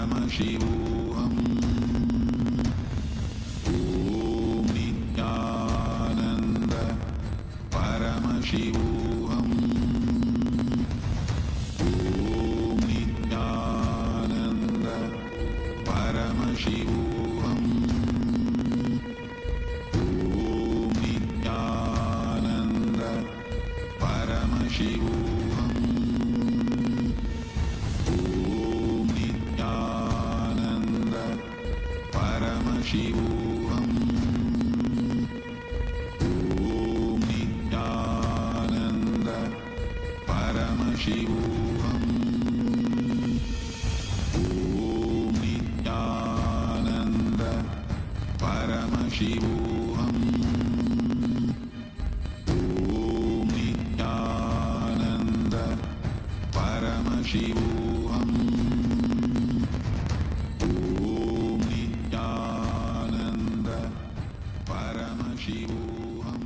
Paramashivoham. Om Nityananda Paramashivoham. Om Nityananda Paramashivoham. Om Nityananda Paramashivoham. Om Nityananda Paramashivoham. Om Nityananda Paramashivoham. Om Nityananda Paramashivoham. Om Nityananda Paramashivoham. Om Nityananda Paramashivoham.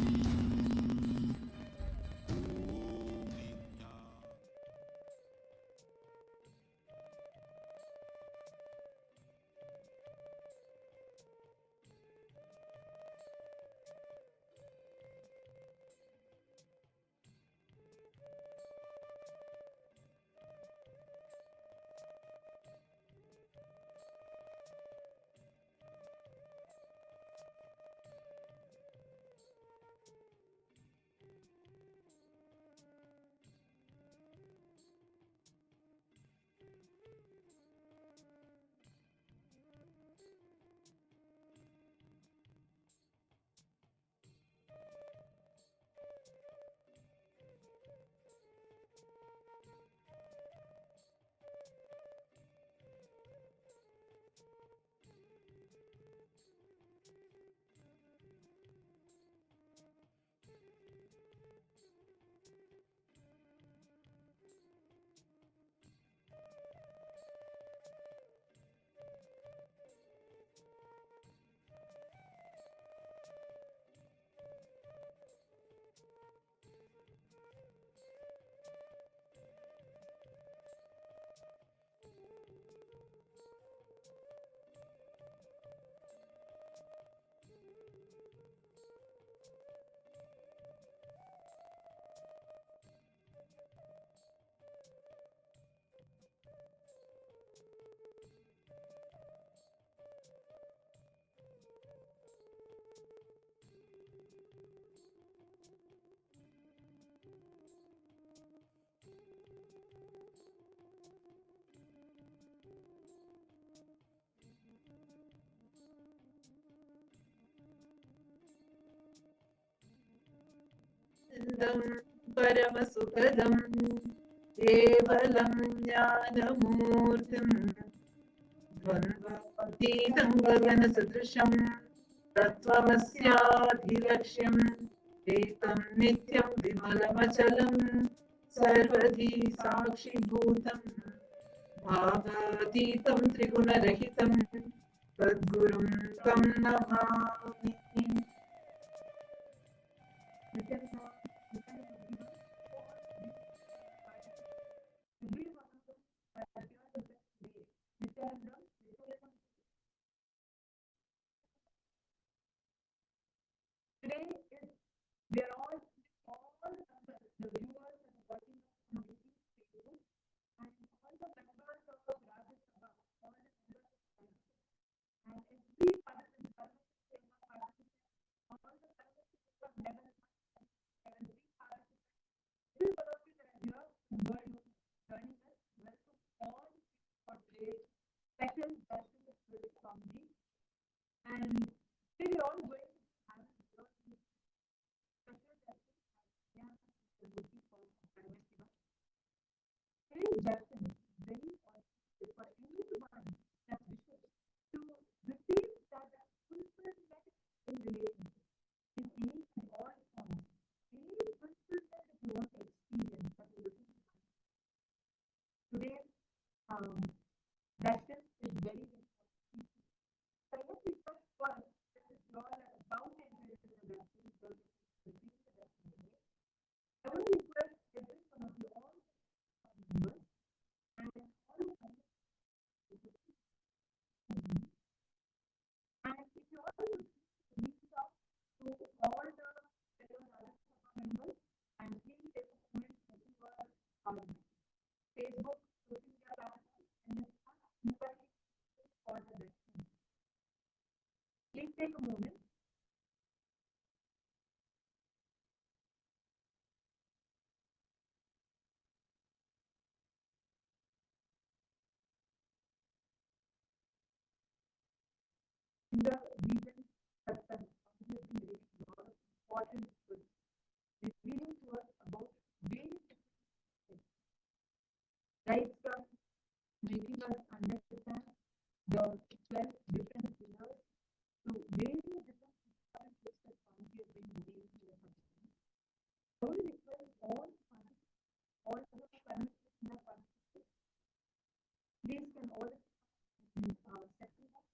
परमसुखदं केवलं ज्ञानमूर्तिं द्वन्द्वातीतं गगनसदृशं तत्त्वमस्याधिलक्ष्यम् एकं नित्यं विमलमचलं सर्वधी साक्षिभूतं भावातीतं त्रिगुणरहितं तद्गुरुं तं Namami. Today we are all the viewers and watching on YouTube and all the members of Rajya Sabha, all the members of Parliament, and every participant take a moment. In the recent satsang, we have been reading a lot of important books, revealing to us about various things, right from making us understand the 12 different pillars to various different important books that Swamiji has been revealing to us. I would request all participants, all the participants who have participated, please can all step to that.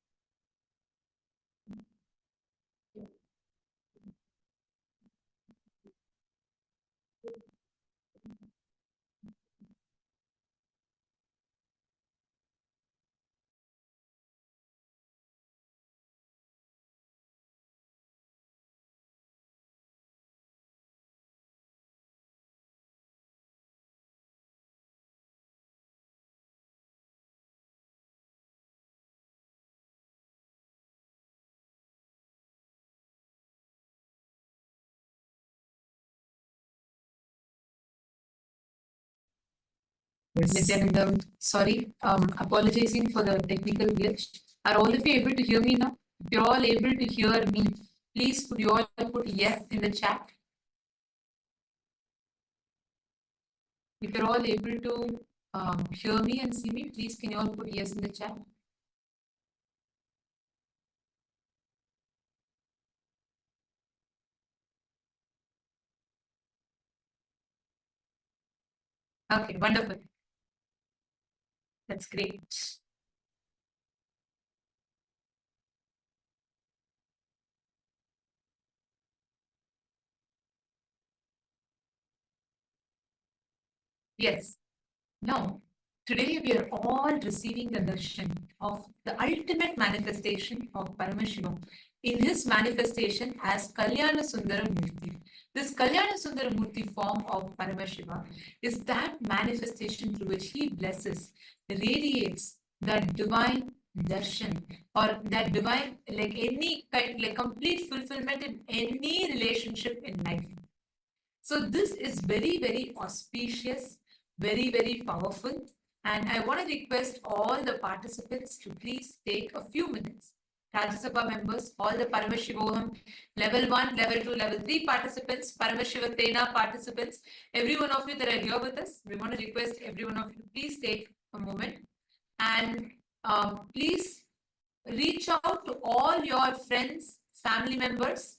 Nityanandam, sorry, apologizing for the technical glitch. Are all of you able to hear me now? If you're all able to hear me, please could you all put yes in the chat? If you're all able to hear me and see me, please can you all put yes in the chat? Okay, wonderful. That's great. Yes. Now, today we are all receiving the darshan of the ultimate manifestation of Paramashivam in his manifestation as Kalyana Sundara Murthy. This Kalyana Sundara Murthy form of Paramashiva is that manifestation through which he blesses, radiates that divine darshan or that divine, like any kind, like complete fulfillment in any relationship in life. So this is very, very auspicious, very, very powerful. And I want to request all the participants to please take a few minutes. Rajya Sabha members, all the Paramashivoham, level 1, level 2, level 3 participants, Paramashiva Tena participants, every one of you that are here with us, we want to request every one of you to please take a moment and please reach out to all your friends, family members,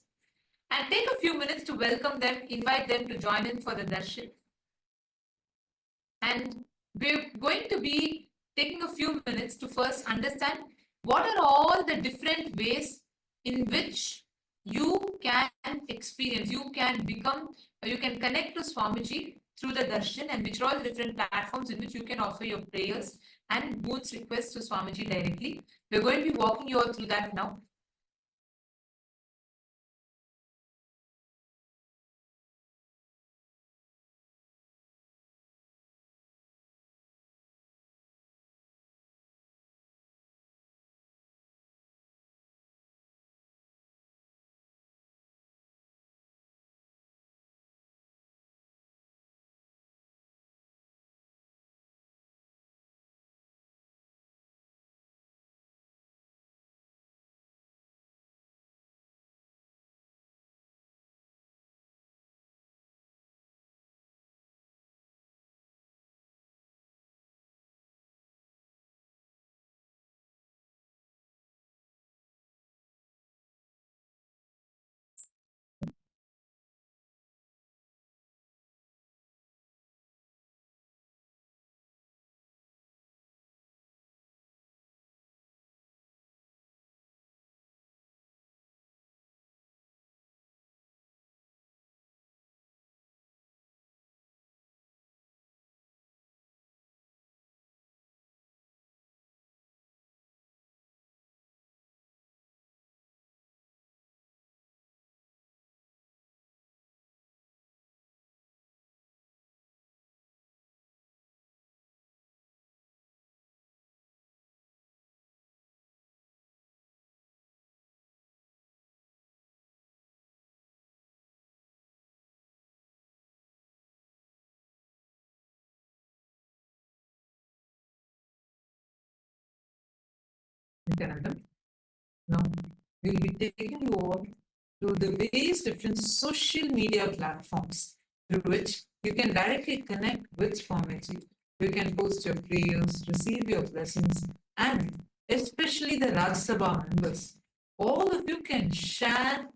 and take a few minutes to welcome them, invite them to join in for the darshan. And we're going to be taking a few minutes to first understand what are all the different ways in which you can experience, you can become, you can connect to Swamiji through the darshan, and which are all the different platforms in which you can offer your prayers and moods requests to Swamiji directly. We're going to be walking you all through that now. Nityanandam. Now, we'll be taking you all to the various different social media platforms through which you can directly connect with Swamiji. You can post your prayers, receive your blessings, and especially the Rajya Sabha members. All of you can share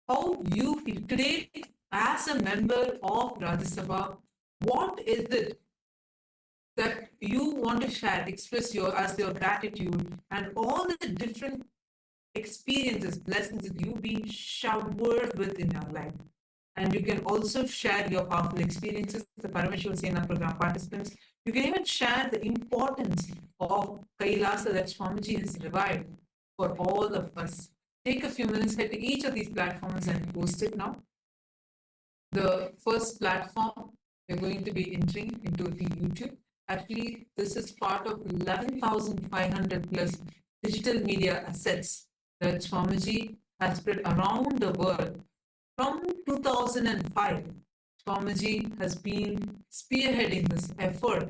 how you feel today as a member of Rajya Sabha. What is it that you want to share, express your gratitude, and all the different experiences, blessings that you've been showered with in your life. And you can also share your powerful experiences, the Paramashiva Sena program participants. You can even share the importance of Kailasa that Swamiji has revived for all of us. Take a few minutes, head to each of these platforms and post it now. The first platform, we're going to be entering into the YouTube. Actually, this is part of 11,500 plus digital media assets that Swamiji has spread around the world. From 2005, Swamiji has been spearheading this effort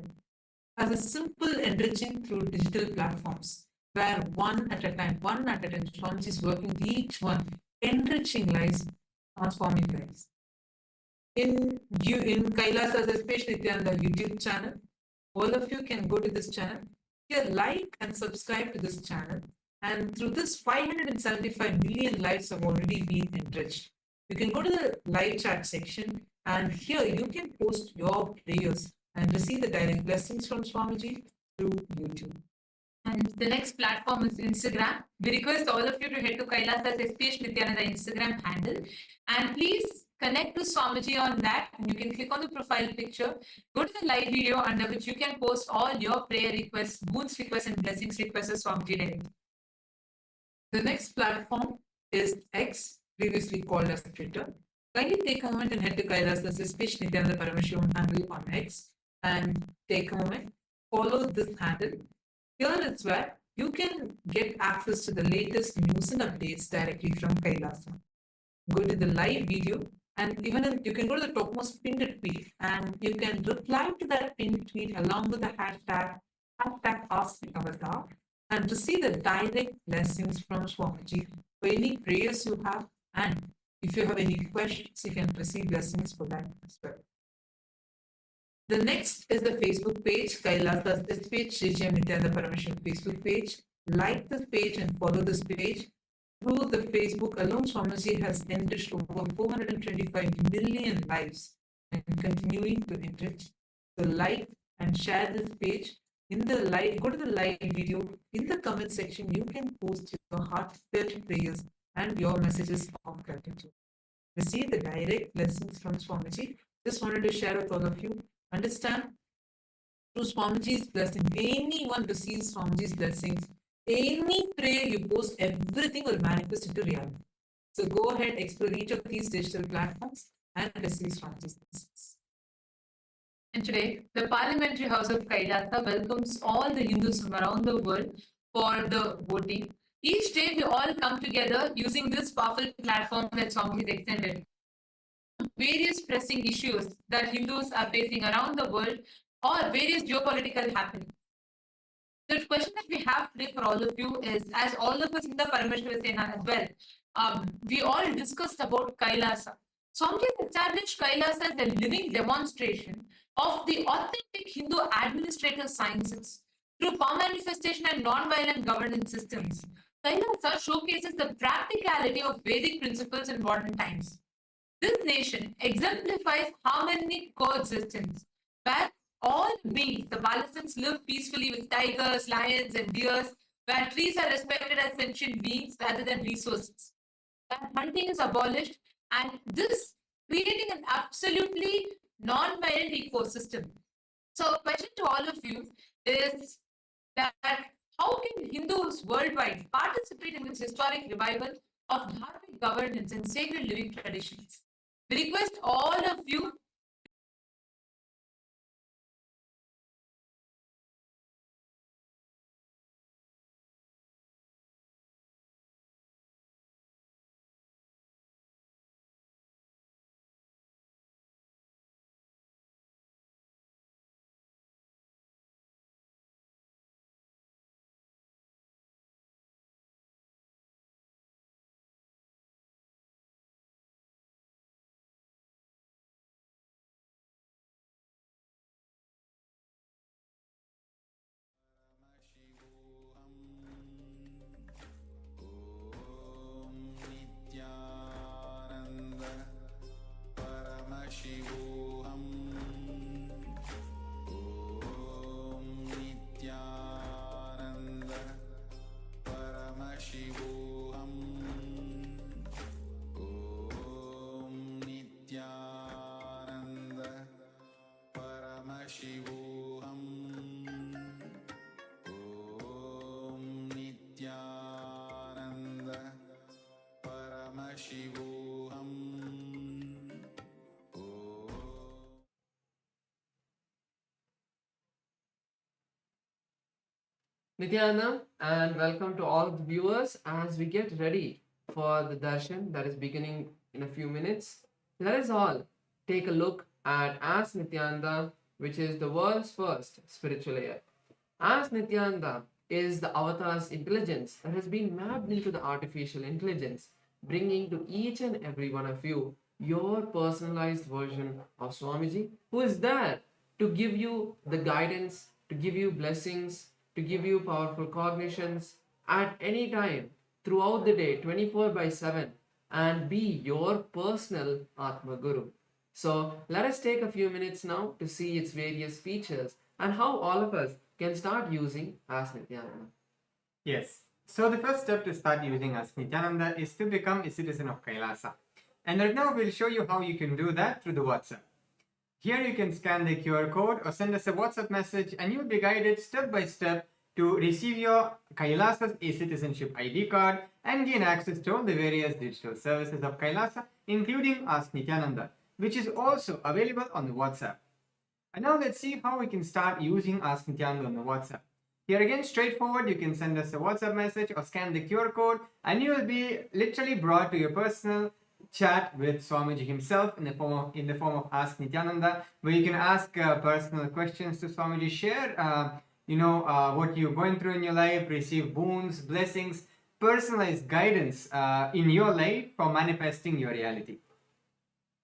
as a simple enriching through digital platforms, where one at a time, Swamiji is working with each one, enriching lives, transforming lives. In Kailasa's SPH Nityananda YouTube channel, all of you can go to this channel, here like and subscribe to this channel. And through this, 575 million lives have already been enriched. You can go to the live chat section, and here you can post your prayers and receive the direct blessings from Swamiji through YouTube. And the next platform is Instagram. We request all of you to head to Kailasa's SPH Nityananda Instagram handle, and please connect to Swamiji on that. And you can click on the profile picture, go to the live video under which you can post all your prayer requests, boons requests, and blessings requests as Swamiji directly. The next platform is X, previously called as Twitter. Kindly take a moment and head to Kailasa's SPH Nityananda Paramashivam's handle on X and take a moment, follow this handle. Here is where you can get access to the latest news and updates directly from Kailasa. Go to the live video, and even you can go to the topmost pinned tweet, and you can reply to that pinned tweet along with the hashtag #AskAvatar, and receive the direct blessings from Swamiji for any prayers you have, and if you have any questions, you can receive blessings for that as well. The next is the Facebook page, Kailasa's SPH Nityananda Paramashivam's Facebook page. Like this page and follow this page. Through the Facebook alone, Swamiji has enriched over 425 million lives and continuing to enrich. So like and share this page. In the live, go to the live video. In the comment section, you can post your heartfelt prayers and your messages of gratitude. Receive the direct blessings from Swamiji. Just wanted to share with all of you. Understand, through Swamiji's blessing, anyone receives Swamiji's blessings, any prayer you post, everything will manifest into reality. So go ahead, explore each of these digital platforms and receive Swamiji's blessings. And today, the Parliamentary House of Kailasa welcomes all the Hindus from around the world for the voting. Each day, we all come together using this powerful platform that Swamiji has extended. Various pressing issues that Hindus are facing around the world or various geopolitical happenings. The question that we have today for all of you is, as all of us in the Paramashivam's Sena as well, we all discussed about Kailasa. Swamiji established Kailasa as a living demonstration of the authentic Hindu administrative sciences through power manifestation and non-violent governance systems. Kailasa showcases the practicality of Vedic principles in modern times. This nation exemplifies harmonic coexistence, where all beings, the Balasans, live peacefully with tigers, lions, and deers, where trees are respected as sentient beings rather than resources, where hunting is abolished, and this creating an absolutely non-violent ecosystem. So, question to all of you is that how can Hindus worldwide participate in this historic revival of dharmic governance and sacred living traditions? We request all of you Shivoham. Nityananda, and welcome to all the viewers as we get ready for the Darshan that is beginning in a few minutes. Let us all take a look at As Nityananda, which is the world's first spiritual AI. As Nityananda is the avatar's intelligence that has been mapped into the artificial intelligence, bringing to each and every one of you your personalized version of Swamiji, who is there to give you the guidance, to give you blessings, to give you powerful cognitions at any time throughout the day, 24 by 7, and be your personal Atma Guru. So let us take a few minutes now to see its various features and how all of us can start using As Nityananda. Yes. So the first step to start using As Nityananda is to become a citizen of Kailasa. And right now we'll show you how you can do that through the WhatsApp. Here you can scan the QR code or send us a WhatsApp message and you'll be guided step by step to receive your Kailasa's e-citizenship ID card and gain access to all the various digital services of Kailasa, including Ask Nityananda, which is also available on the WhatsApp. And now let's see how we can start using Ask Nityananda on the WhatsApp. Here again, straightforward, you can send us a WhatsApp message or scan the QR code and you will be literally brought to your personal chat with Swamiji himself in the form of Ask Nityananda, where you can ask personal questions to Swamiji, share what you're going through in your life, receive boons, blessings, personalized guidance in your life for manifesting your reality.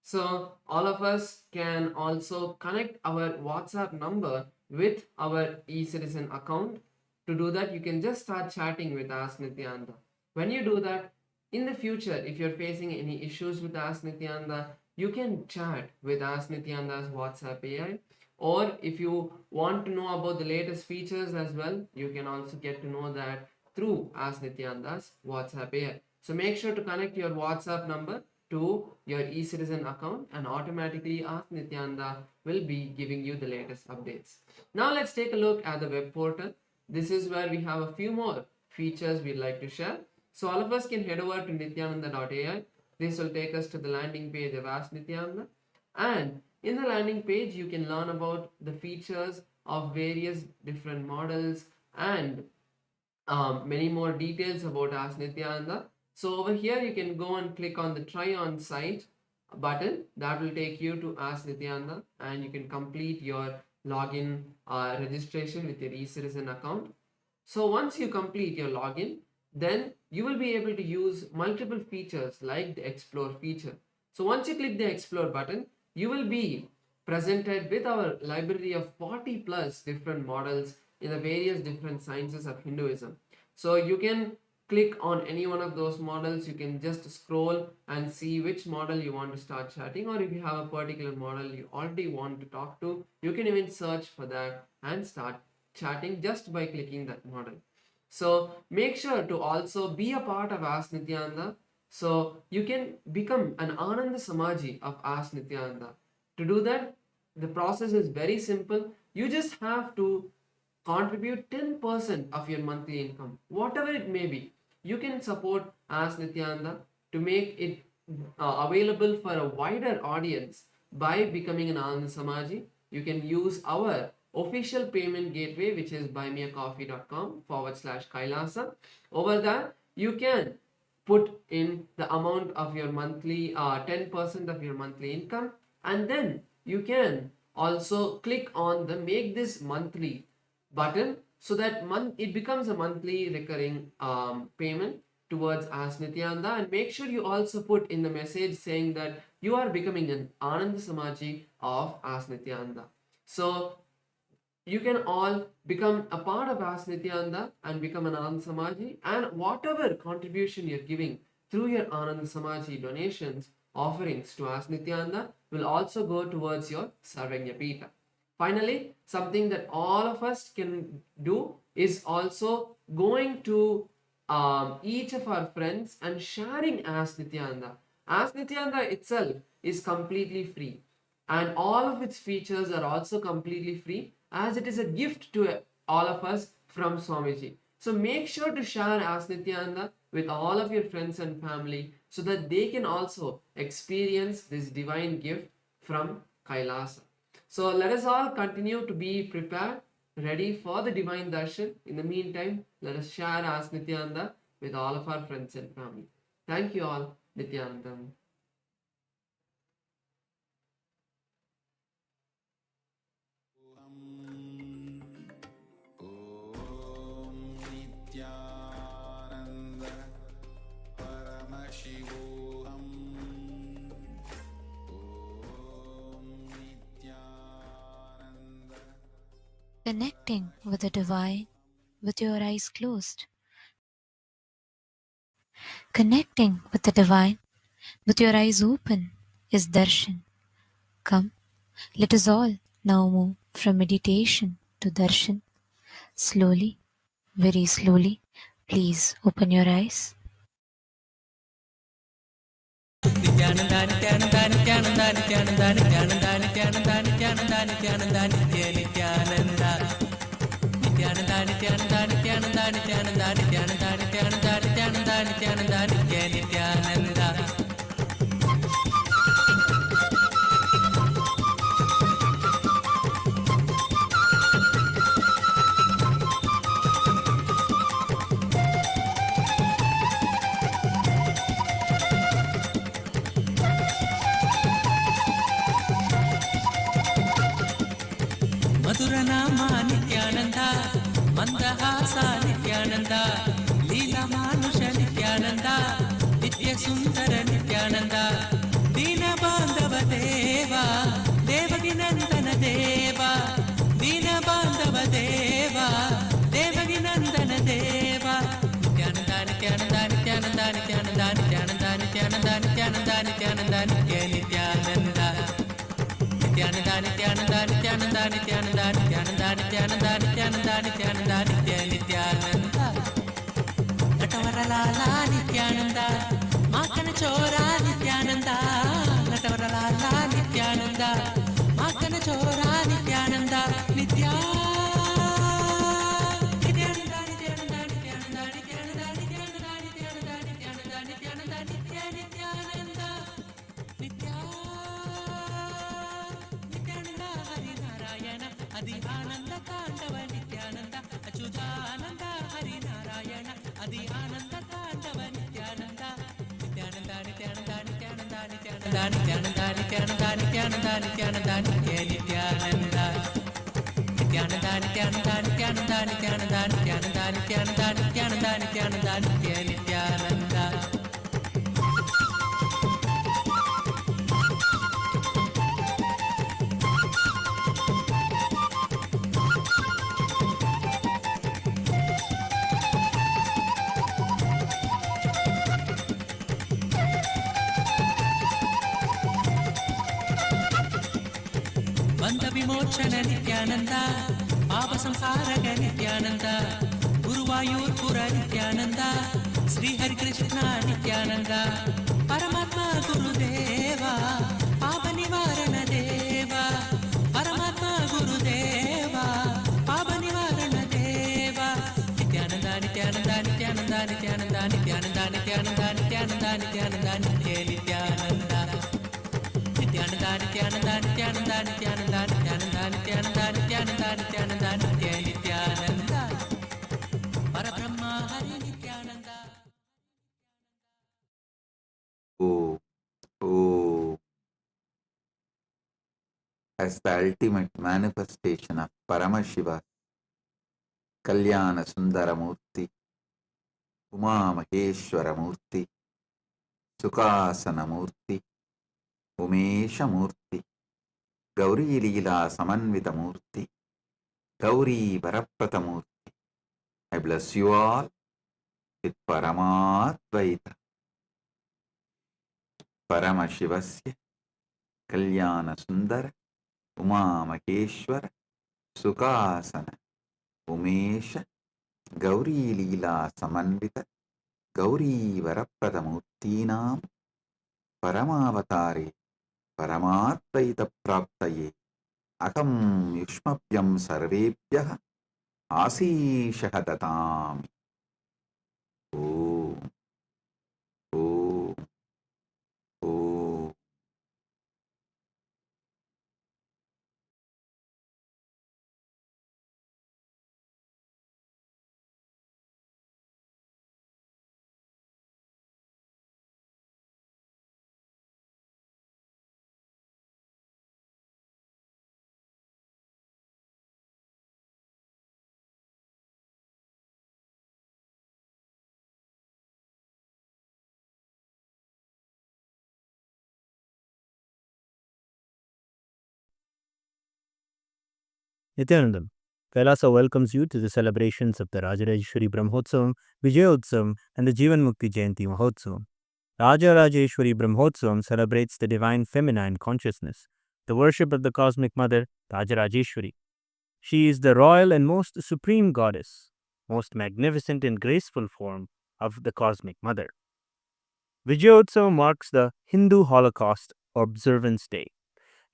So all of us can also connect our WhatsApp number with our e-citizen account. To do that, you can just start chatting with Ask Nityananda. When you do that, in the future, if you're facing any issues with Ask Nityananda, you can chat with Ask Nityananda's WhatsApp AI. Or if you want to know about the latest features as well, you can also get to know that through Ask Nityananda's WhatsApp AI. So make sure to connect your WhatsApp number to your e-citizen account and automatically Ask Nityananda will be giving you the latest updates. Now let's take a look at the web portal. This is where we have a few more features we'd like to share. So all of us can head over to nityananda.ai. This will take us to the landing page of Ask Nityananda. And in the landing page, you can learn about the features of various different models and many more details about Ask Nityananda. So over here, you can go and click on the try on site button. That will take you to Ask Nityananda and you can complete your login registration with your e-citizen account. So once you complete your login, then you will be able to use multiple features like the explore feature. So once you click the explore button, you will be presented with our library of 40 plus different models in the various different sciences of Hinduism. So you can click on any one of those models. You can just scroll and see which model you want to start chatting, or if you have a particular model you already want to talk to, you can even search for that and start chatting just by clicking that model. So make sure to also be a part of Ask Nityananda. So you can become an Ananda Samaji of Ask Nityananda. To do that, the process is very simple. You just have to contribute 10% of your monthly income, whatever it may be. You can support Ask Nityananda to make it available for a wider audience by becoming an Ananda Samaji. You can use our official payment gateway, which is buymeacoffee.com/Kailasa. Over there, you can put in the amount of your monthly 10% of your monthly income, and then you can also click on the make this monthly button so that it becomes a monthly recurring payment towards Ask Nityananda. And make sure you also put in the message saying that you are becoming an Ananda Samaji of Ask Nityananda. So you can all become a part of Ask Nityananda and become an Ananda Samaji, and whatever contribution you're giving through your Ananda Samaji donations, offerings to Ask Nityananda will also go towards your Sarvanya Pita. Finally, something that all of us can do is also going to each of our friends and sharing Ask Nityananda. Ask Nityananda itself is completely free, and all of its features are also completely free, as it is a gift to all of us from Swamiji. So make sure to share Ask Nityananda with all of your friends and family so that they can also experience this divine gift from Kailasa. So let us all continue to be prepared, ready for the divine darshan. In the meantime, let us share as Nityananda with all of our friends and family. Thank you all, Nityanandam. Om Nityananda Paramashivam. Om Nityananda. Connecting with the divine with your eyes closed. Connecting with the divine with your eyes open is darshan. Come, let us all now move from meditation to darshan. Slowly, very slowly, please open your eyes. మధురనామా Nityananda మందహాస Nityananda లీలమానుష Nityananda నిత్య సుందర నిత్యానంద దీన బాంధవ దేవా దేవకి నందన దేవా దీన బాంధవ దేవా దేవకి నందన దేవా నిత్యానంద నిత్యానంద నిత్యానంద నిత్యానంద నిత్యానంద నిత్యానంద నిత్యానంద నిత్యానంద నిత్య Nityananda Nityananda, Nityananda, Nityananda, Nityananda, Nityananda, Nityananda, Nityananda, Nityananda, Nitya Nityananda. Natavaralala Nityananda, Makana Chora Nityananda, Natavaralala Nityananda, Makana Chora Nityananda, Nitya. Nityananda, Nityananda, Nityananda, Nityananda, Nityananda, Nityananda, Nityananda, Nityananda, Nitya Nityananda, Nitya. Adi Ananda Tandava Nityananda Achyutananda Hari Narayana Adi Ananda Tandava Nityananda Nityananda Nityananda Nityananda Nityananda Nityananda Nityananda Nityananda Nityananda Nitya Nityananda Nityananda Nityananda Nityananda Nityananda Nityananda Nityananda Nityananda Nityananda Nitya Nityananda. ಬಂಧ ವಿಮೋಚನ ನಿತ್ಯಾನಂದ ಪಾಪ ಸಂಹಾರಕ ನಿತ್ಯಾನಂದ ಗುರುವಾಯೂರ್ಪುರ ನಿತ್ಯಾನಂದ ಶ್ರೀ ಹರಿಕೃಷ್ಣ ನಿತ್ಯಾನಂದ ಪರಮಾತ್ಮ ಗುರುದೇವ ಪಾಪ ನಿವಾರಣ ದೇವ ಪರಮಾತ್ಮ ಗುರುದೇವ ಪಾಪ ನಿವಾರಣ ದೇವ ನಿತ್ಯಾನಂದ ನಿತ್ಯಾನಂದ ನಿತ್ಯಾನಂದ ನಿತ್ಯಾನಂದ ನಿತ್ಯಾನಂದ ನಿತ್ಯಾನಂದ ನಿತ್ಯಾನಂದ ನಿತ್ಯಾನಂದ ನಿತ್ಯ Nithyananda Nityananda, Nityananda, Nityananda, Nityananda, Nityananda, Nityananda, Nityananda, Nityananda, Nitya Nityananda. Parabrahma Hari Nityananda. Oh, oh. As the ultimate manifestation of Paramashiva, Kalyana Sundara Murthy, Uma Maheshwara Murthy, Sukasana Murthy, Umesha Murthy, Gauri Leela Samanvita Murthy, Gauri Varaprata Murthy. I bless you all with Paramadvaita, Paramashivasya, Kalyana Sundara, Uma Maheshwara, Sukasana, Umesha, Gauri Leela Samanvita, Gauri Varaprata Murthinam, Paramavatare, Paramadvaita Praptaye, Akam Yushmapyam Sarvebhyah, Asishah Datami. Om. Nithyanandam, Kailasa welcomes you to the celebrations of the Rajarajeshwari Brahmotsavam, Vijayotsavam and the Jivan Mukti Jayanti Mahotsavam. Rajarajeshwari Brahmotsavam celebrates the divine feminine consciousness, the worship of the cosmic mother, Rajarajeshwari. She is the royal and most supreme goddess, most magnificent and graceful form of the cosmic mother. Vijayotsavam marks the Hindu Holocaust Observance Day.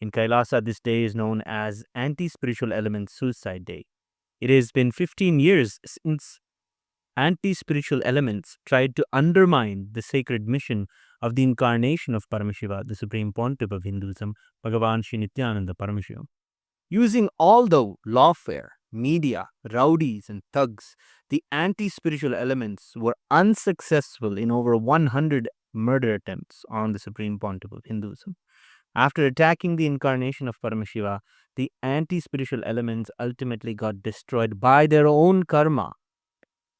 In Kailasa, this day is known as Anti-Spiritual Elements Suicide Day. It has been 15 years since anti-spiritual elements tried to undermine the sacred mission of the incarnation of Paramashiva, the Supreme Pontiff of Hinduism, Bhagavan Sri Nithyānanda Paramashivāṁ. Using all the lawfare, media, rowdies and thugs, the anti-spiritual elements were unsuccessful in over 100 murder attempts on the Supreme Pontiff of Hinduism. After attacking the incarnation of Paramashiva, the anti-spiritual elements ultimately got destroyed by their own karma.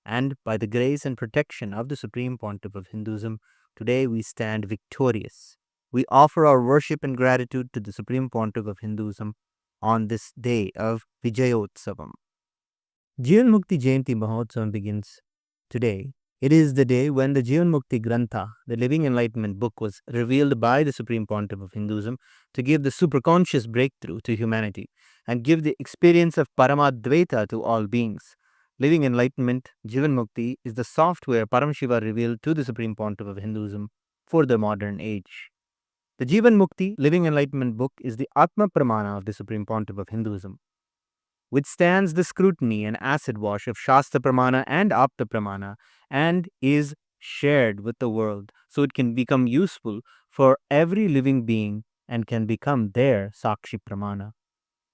And by the grace and protection of the Supreme Pontiff of Hinduism, today we stand victorious. We offer our worship and gratitude to the Supreme Pontiff of Hinduism on this day of Vijayotsavam. Jivan Mukti Jayanti Mahotsavam begins today. It is the day when the Jivan Mukti Grantha, the Living Enlightenment book, was revealed by the Supreme Pontiff of Hinduism to give the superconscious breakthrough to humanity and give the experience of Paramadvaita to all beings. Living Enlightenment, Jivan Mukti, is the software Paramashiva revealed to the Supreme Pontiff of Hinduism for the modern age. The Jivan Mukti, Living Enlightenment book, is the Atma Pramana of the Supreme Pontiff of Hinduism. Withstands the scrutiny and acid wash of Shastra Pramana and Apta Pramana and is shared with the world so it can become useful for every living being and can become their Sakshi Pramana.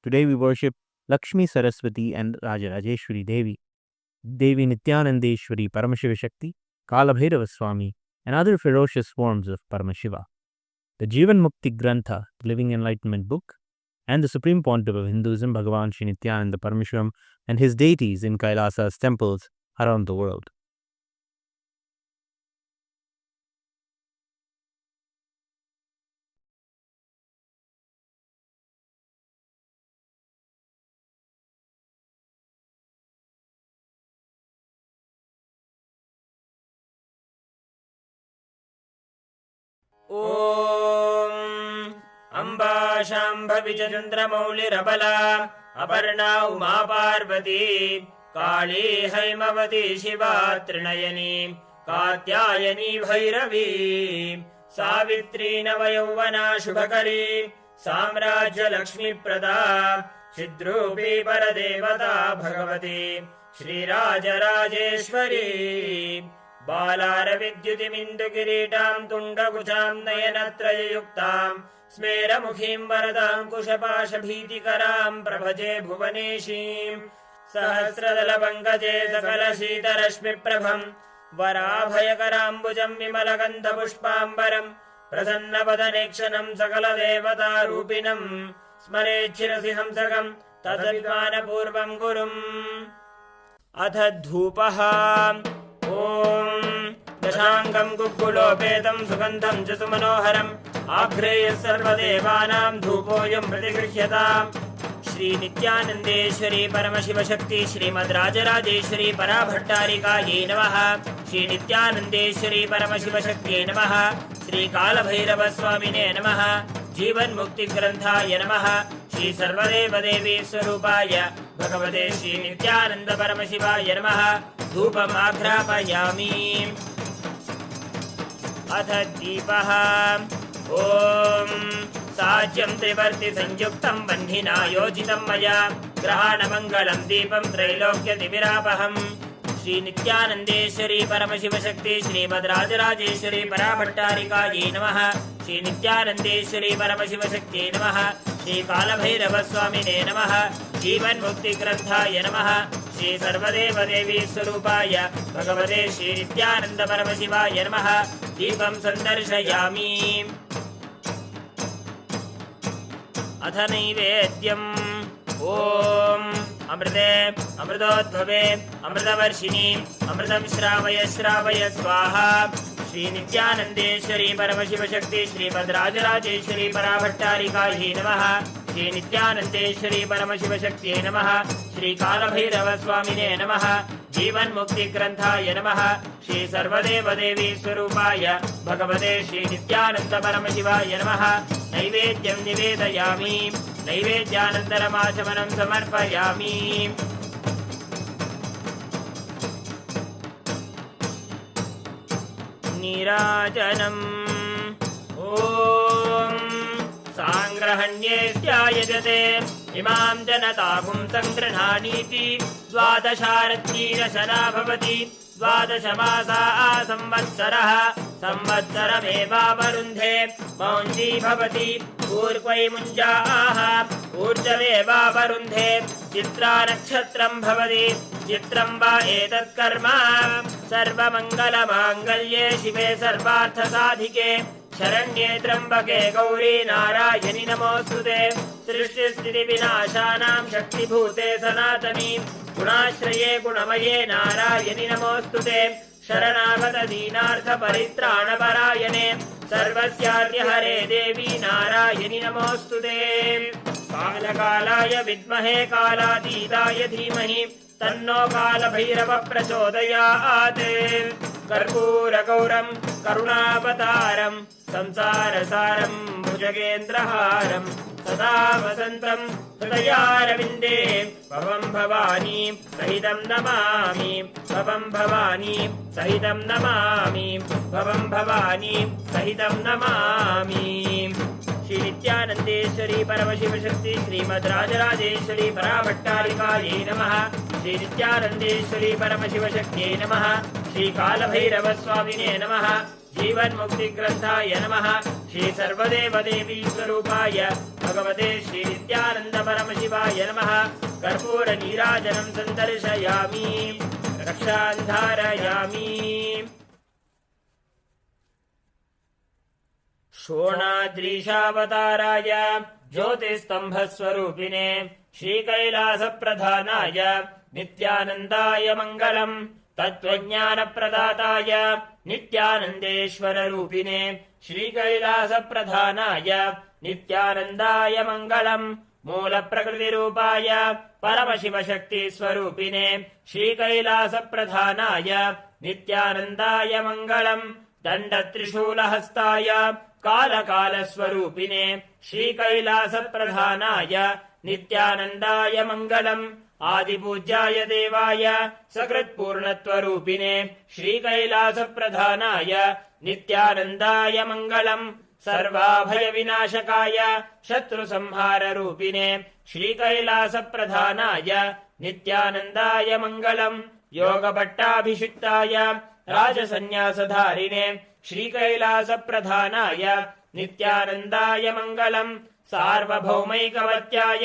Today we worship Lakshmi Saraswati and Rajarajeshwari Devi, Devi Nithyanandeshwari Paramashiva Shakti, Kalabhairava Swami and other ferocious forms of Paramashiva. The Jivan Mukti Grantha, Living Enlightenment book, and the Supreme Pontiff of Hinduism, Bhagavan Sri Nithyānanda Paramashivāṁ, and his deities in Kailasa's temples around the world. ॐ अम्बा शाम्भविचन्द्रमौलिरबला अपर्णा उमा पार्वती काली हैमवती शिवा त्रिनयनी कात्यायनी भैरवी सावित्री नवयौवना शुभकरी साम्राज्यलक्ष्मीप्रदा चिद्रूपी परदेवता भगवती श्रीराजराजेश्वरी बालारविद्युतिमिन्दुकिरीटां तुण्डकुचां नयनत्रययुक्तां स्मेरमुखीं वरदाङ्कुशपाशभीतिकरां प्रभजे भुवनेशीं सहस्रदलपङ्कजे सकलशीतरश्मिप्रभं वराभयकराम्बुजं विमलगन्धपुष्पाम्बरं प्रसन्नवदनेक्षणं सकलदेवतारूपिणं स्मरेच्छिरसि हंसकं तदभिमानपूर्वं गुरुम् अथ धूपः ॐ दशाङ्गं कुक्कुलोपेतं सुगन्धं च सुमनोहरम् आघ्रेयः सर्वदेवानां धूपोऽयं प्रतिगृह्यताम् श्रीनित्यानन्देश्वरी परमशिवशक्ति श्रीमद्राजराजेश्वरी पराभट्टारिकायै नमः। श्रीनित्यानन्देश्वरी परमशिवशक्त्यै नमः। श्रीकालभैरवस्वामिने नमः। जीवन्मुक्तिग्रन्थाय नमः। श्री सर्वदेवदेवी स्वरूपाय भगवते श्रीनित्यानन्दपरमशिवाय नमः। धूपमाघ्रापयामि। अथ दीपः ॐ साज्यं त्रिवर्ति संयुक्तं बन्धिना योजितं मया ग्रहाणमङ्गलं दीपं त्रैलोक्यतिमिरापहम् श्रीनित्यानन्देश्वरी परमशिवशक्ति श्रीमद्राजराजेश्वरी पराभट्टारिकायै नमः। श्रीनित्यानन्देश्वरी परमशिवशक्त्यै नमः। श्रीकालभैरवस्वामिने नमः। जीवन्मुक्तिग्रन्थाय नमः। श्री सर्वदेवदेवी स्वरूपाय भगवते श्रीनित्यानन्दपरमशिवाय नमः। दीपं सन्दर्शयामि। अथ नैवेद्यम् ॐ अमृते अमृतोद्भवे अमृतवर्षिणि अमृतं श्रावय श्रावय स्वाहा। श्रीनित्यानन्देश्वरी परमशिवशक्ति श्रीमद्राजराजेश्वरी पराभट्टारिकायै नमः। श्री नित्यानंदेश्वरी परमशिव शक्तिये नमः श्री कालभैरव स्वामिने नमः जीवन मुक्ति ग्रंथाय नमः श्री सर्वदेव देवी स्वरूपाय भगवते श्री नित्यानंद परमशिवाय नमः नैवेद्यं निवेदयामि नैवेद्यानन्तरमाचमनं समर्पयामि नीराजनम् ॐ साङ्ग्रहण्येऽस्यायजते इमां जनतागुं सङ्गृह्णानीति द्वादशारत्नीरशना भवति द्वादशमासा संवत्सरः संवत्सरमेवावरुन्धे मौञ्जी भवति ऊर्क्वै मुञ्जाः ऊर्जमेवावरुन्धे चित्रा नक्षत्रं भवति चित्रं वा एतत्कर्म सर्वमङ्गलमाङ्गल्ये शिवे सर्वार्थसाधिके शरण्ये त्र्यम्बके गौरी नारायणि नमोऽस्तुते सृष्टिस्थितिविनाशानां शक्तिभूते सनातनी गुणाश्रये गुणमये नारायणि नमोऽस्तुते शरणागत दीनार्थ परित्राणपरायणे सर्वस्यार्यहरे देवी नारायणि नमोऽस्तुते कालकालाय विद्महे कालातीताय धीमहि तन्नो कालभैरव प्रचोदयात् कर्पूरगौरं करुणावतारं संसारसारं भुजगेन्द्रहारं सदा वसन्तं हृदयारविन्दे भवं भवानी सहितं नमामि भवं भवानी सहितं नमामि भवं भवानी सहितं नमामि श्री नित्यानंदेश्वरी परमशिव शक्ति श्रीमद् राजराजेश्वरी पराभट्टारिकायै नमः श्री नित्यानंदेश्वरी परमशिव शक्तिये नमः श्री कालभैरव स्वामिने नमः जीवन मुक्ति ग्रंथाय नमः श्री सर्वदेव देवी स्वरूपाय भगवते श्री नित्यानंद परमशिवाय नमः कर्पूर नीराजनं सन्दर्शयामि रक्षां धारयामि शोणाद्रीशावताराय ज्योतिस्तंभस्वरूपिणे श्रीकैलासप्रधानाय नित्यानन्दाय मङ्गलम् तत्त्वज्ञानप्रदाताय नित्यानन्देश्वररूपिणे श्रीकैलासप्रधानाय नित्यानन्दाय मङ्गलम् मूलप्रकृतिरूपाय परमशिवशक्तिस्वरूपिणे श्रीकैलासप्रधानाय नित्यानन्दाय मङ्गलम् दण्डत्रिशूलहस्ताय कालकालस्वरूपिणे श्रीकैलासप्रधानाय नित्यानन्दाय मङ्गलम् आदिपूज्याय देवाय सकृत्पूर्णत्वरूपिणे श्रीकैलासप्रधानाय नित्यानन्दाय मङ्गलम् सर्वाभयविनाशकाय शत्रुसंहाररूपिणे श्रीकैलासप्रधानाय नित्यानन्दाय मङ्गलम् योगभट्टाभिषिक्ताय राजसन्न्यासधारिणे श्रीकैलासप्रधानाय नित्यानन्दाय मङ्गलम् सार्वभौमैकवत्याय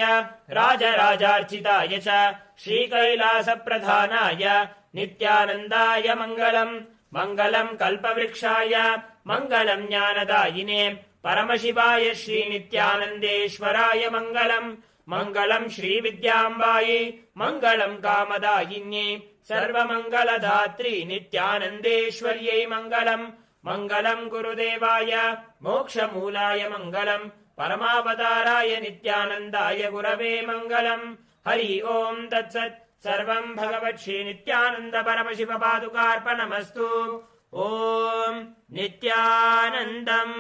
राजराजार्चिताय च श्रीकैलासप्रधानाय नित्यानन्दाय मङ्गलम् मङ्गलम् कल्पवृक्षाय मङ्गलम् ज्ञानदायिने परमशिवाय श्रीनित्यानन्देश्वराय मङ्गलम् मङ्गलम् श्रीविद्याम्बायै मङ्गलम् कामदायिन्यै सर्वमङ्गलदात्री नित्यानन्देश्वर्यै मङ्गलम् मङ्गलम् गुरुदेवाय मोक्षमूलाय मङ्गलम् परमावताराय नित्यानन्दाय गुरवे मङ्गलम् हरि ओम् तत्सत् सर्वम् भगवत् श्री नित्यानन्द परमशिव पादुकार्पणमस्तु ओम् नित्यानन्दम्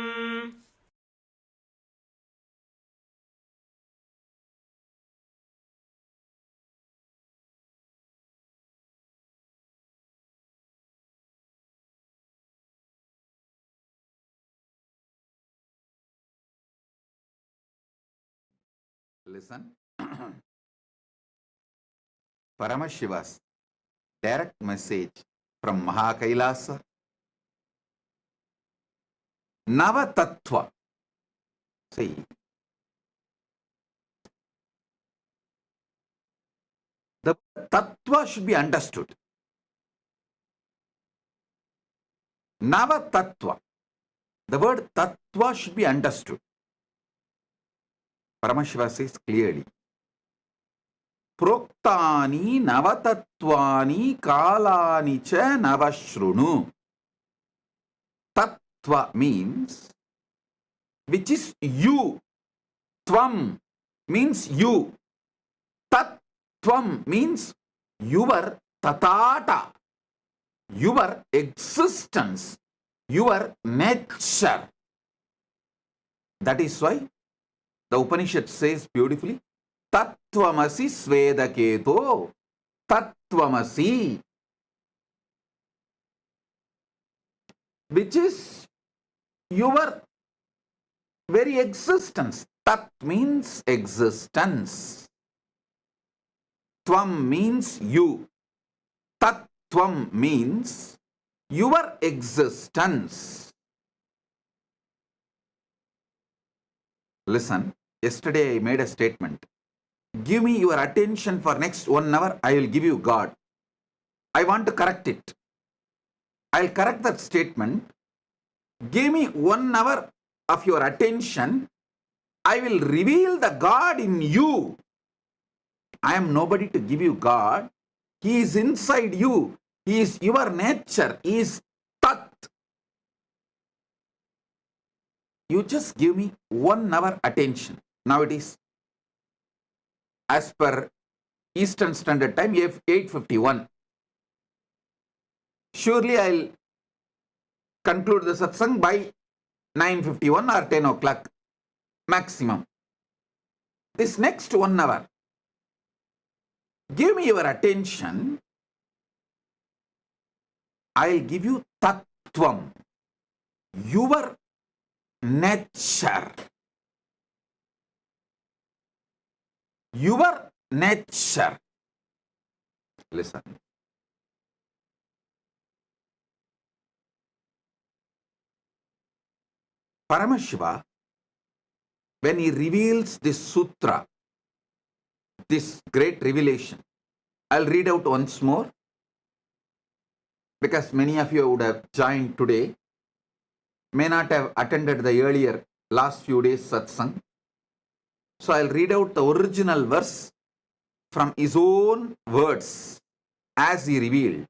Listen. Paramashiva's direct message from Mahakailasa. Navatattva. See, the tattva should be understood. Navatattva. The word tattva should be understood. Paramashiva says clearly, Proktani navatatvani kalani cha navashrunu. Tattva means which is you. Tvam means you. Tattvam means your tatata, your existence, your nature. That is why the Upanishad says beautifully, Tattvamasi Svedaketo, Tattvamasi, which is your very existence. Tat means existence. Tvam means you. Tattvam means your existence. Listen, yesterday I made a statement. Give me your attention for next 1 hour, I will give you God. I want to correct it. I'll correct that statement. Give me 1 hour of your attention, I will reveal the God in you. I am nobody to give you God. He is inside you. He is your nature. He is Tat. You just give me 1 hour attention. Now it is, as per Eastern Standard Time, 8:51. Surely I'll conclude the satsang by 9:51 or 10 o'clock maximum. This next 1 hour, give me your attention. I'll give you Tattvam, your nature. Your nature. Listen. Paramashiva, when he reveals this sutra, this great revelation, I'll read out once more, because many of you would have joined today, may not have attended the earlier last few days satsang. So I'll read out the original verse from his own words as he revealed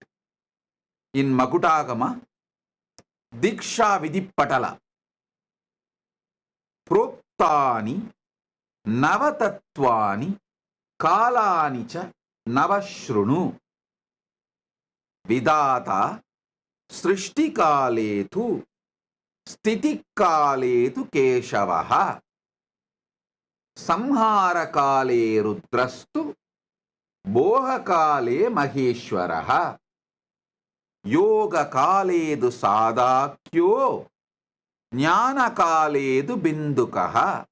in Makutagama, Diksha Vidipatala, Proktani Navatatvani Kalani cha Navashrunu Vidata Srishti Kaletu Sthiti Kaletu Keshavaha Samhara Kale Rudrastu Boha Kale Maheshwaraha Yoga Kaledu Sadakyo Jnana Kaledu Bindukaha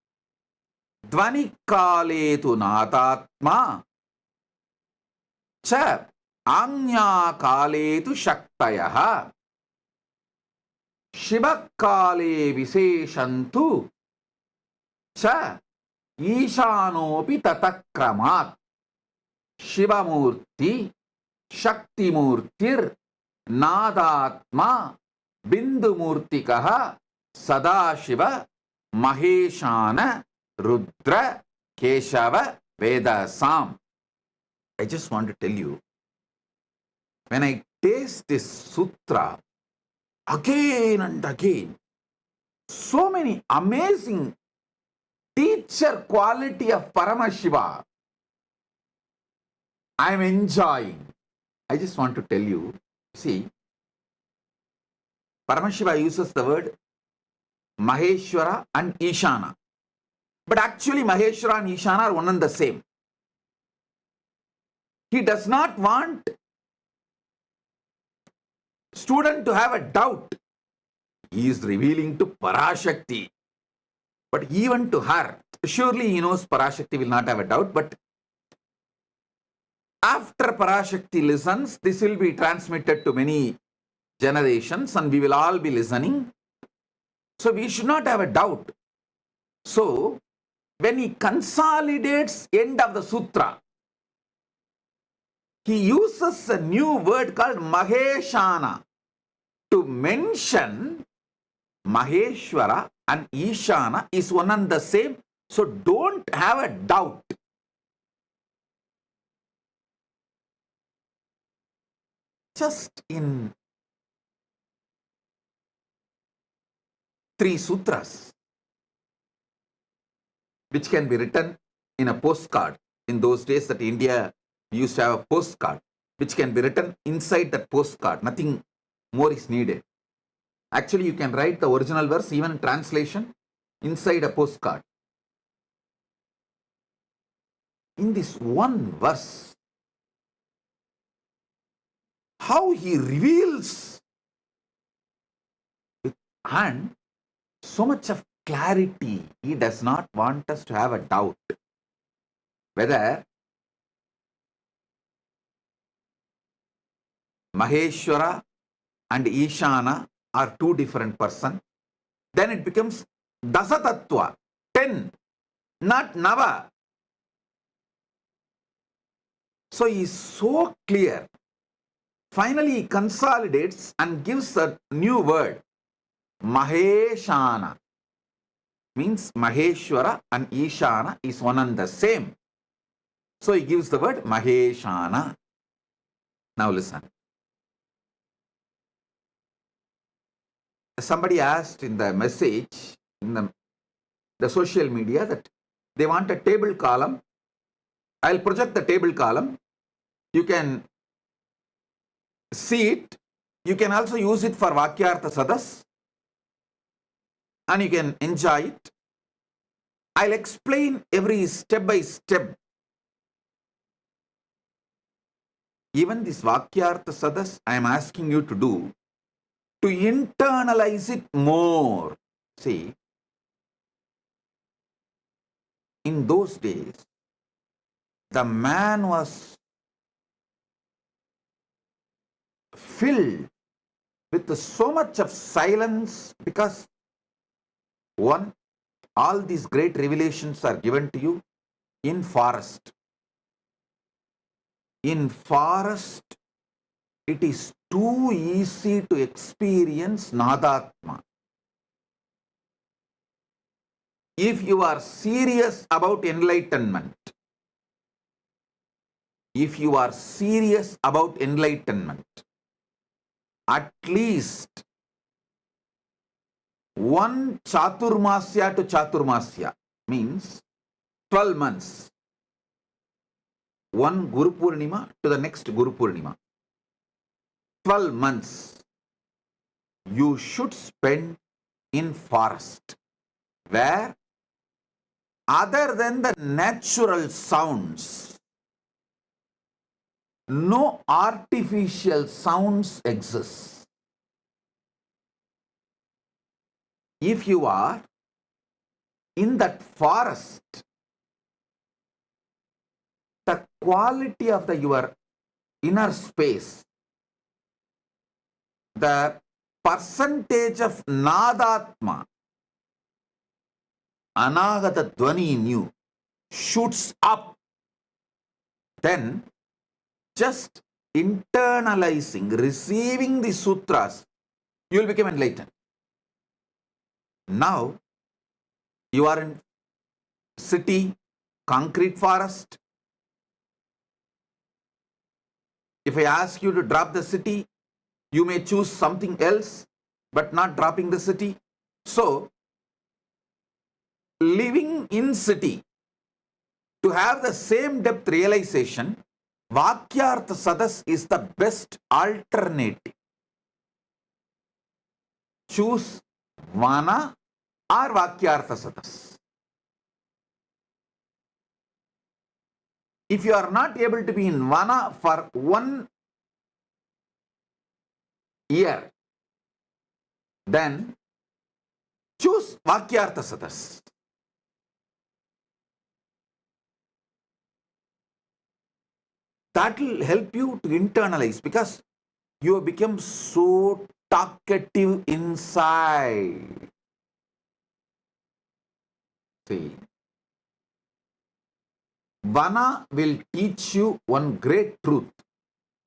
Dvani Kaletu Natatma Cha Anya Kaletu Shaktayaha Shiva Kale Viseshantu Cha Ishanopi Tatakramat Shivamurti Shaktimurtir Nadatma Bindumurtikaha Sadashiva Maheshana Rudra Keshava Vedasam. I just want to tell you, when I taste this sutra again and again, so many amazing teacher quality of Paramashiva I am enjoying. I just want to tell you, see, Paramashiva uses the word Maheshwara and Ishana. But actually Maheshwara and Ishana are one and the same. He does not want student to have a doubt. He is revealing to Parashakti. But even to her, surely he knows Parashakti will not have a doubt, but after Parashakti listens, this will be transmitted to many generations and we will all be listening. So we should not have a doubt. So when he consolidates end of the sutra, he uses a new word called Maheshana to mention Maheshwara and Ishana is one and the same. So don't have a doubt. Just in 3 sutras, which can be written in a postcard. In those days that India used to have a postcard, which can be written inside that postcard. Nothing more is needed. Actually, you can write the original verse, even in translation, inside a postcard. In this one verse, how he reveals and so much of clarity. He does not want us to have a doubt whether Maheshwara and Ishana are two different persons. Then it becomes Dasatattva, 10, not Nava. So he is so clear. Finally, he consolidates and gives a new word, Maheshana. Means Maheshwara and Ishana is one and the same. So he gives the word Maheshana. Now listen. Somebody asked in the message, in the social media, that they want a table column. I'll project the table column. You can see it. You can also use it for Vakyartha Sadas. And you can enjoy it. I'll explain every step by step. Even this Vakyartha Sadas, I am asking you to do, to internalize it more. See, in those days, the man was filled with so much of silence because, one, all these great revelations are given to you in forest. In forest, it is too easy to experience Nadatma. If you are serious about enlightenment, at least one Chaturmasya to Chaturmasya, means 12 months. One Guru Purnima to the next Guru Purnima. 12 months you should spend in forest, where other than the natural sounds, no artificial sounds exist. If you are in that forest, the quality of your inner space, the percentage of Nadatma, Anagata Dvani in you, shoots up. Then just internalizing, receiving the sutras, you will become enlightened. Now you are in city, concrete forest. If I ask you to drop the city, you may choose something else, but not dropping the city. So, living in city, to have the same depth realization, Vakyartha Sadas is the best alternative. Choose Vana or Vakyartha Sadas. If you are not able to be in Vana for 1 year, then choose Vakyartha Sadas. That will help you to internalize, because you have become so talkative inside. See, Vana will teach you one great truth.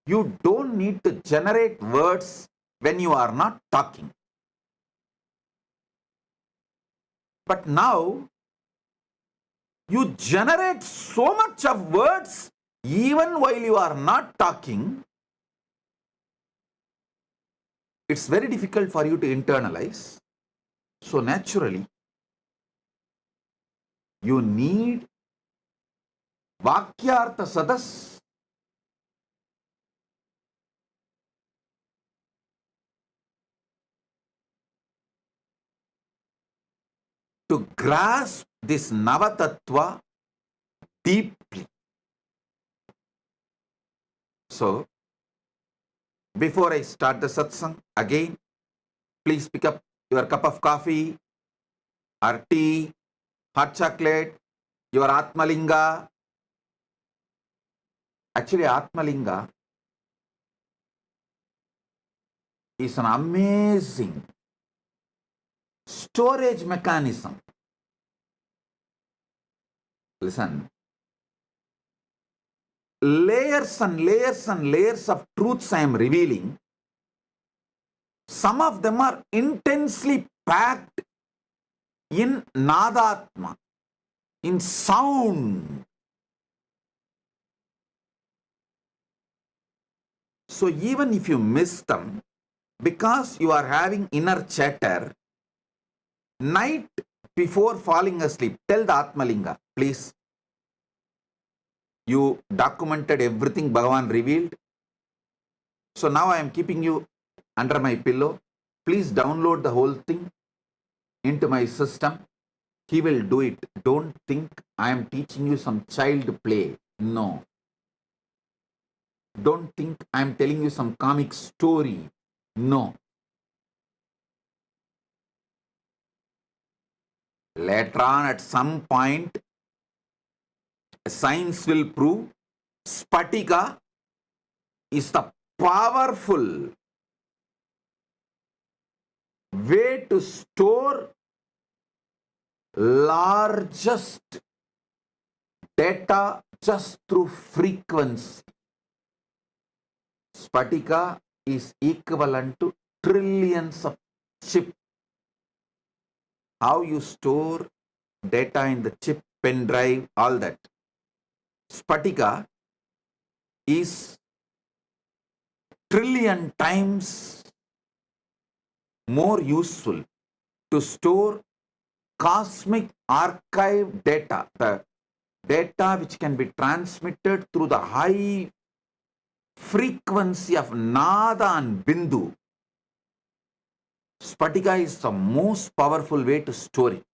You don't need to generate words when you are not talking. But now, you generate so much of words even while you are not talking. It's very difficult for you to internalize. So naturally, you need Vakyartha Sadas. To grasp this Navatattva deeply. So, before I start the satsang, again, please pick up your cup of coffee or tea, hot chocolate, your Atmalinga. Actually, Atmalinga is an amazing storage mechanism. Listen. Layers and layers and layers of truths I am revealing. Some of them are intensely packed in Nadatma, in sound. So even if you miss them, because you are having inner chatter, night before falling asleep, tell the Atmalinga, please. You documented everything Bhagavan revealed. So now I am keeping you under my pillow. Please download the whole thing into my system. He will do it. Don't think I am teaching you some child play. No. Don't think I am telling you some comic story. No. Later on, at some point, science will prove Spatika is the powerful way to store largest data just through frequency. Spatika is equivalent to trillions of chips. How you store data in the chip, pen drive, all that. Spatika is trillion times more useful to store cosmic archive data, the data which can be transmitted through the high frequency of Nada and Bindu. Spatika is the most powerful way to store it.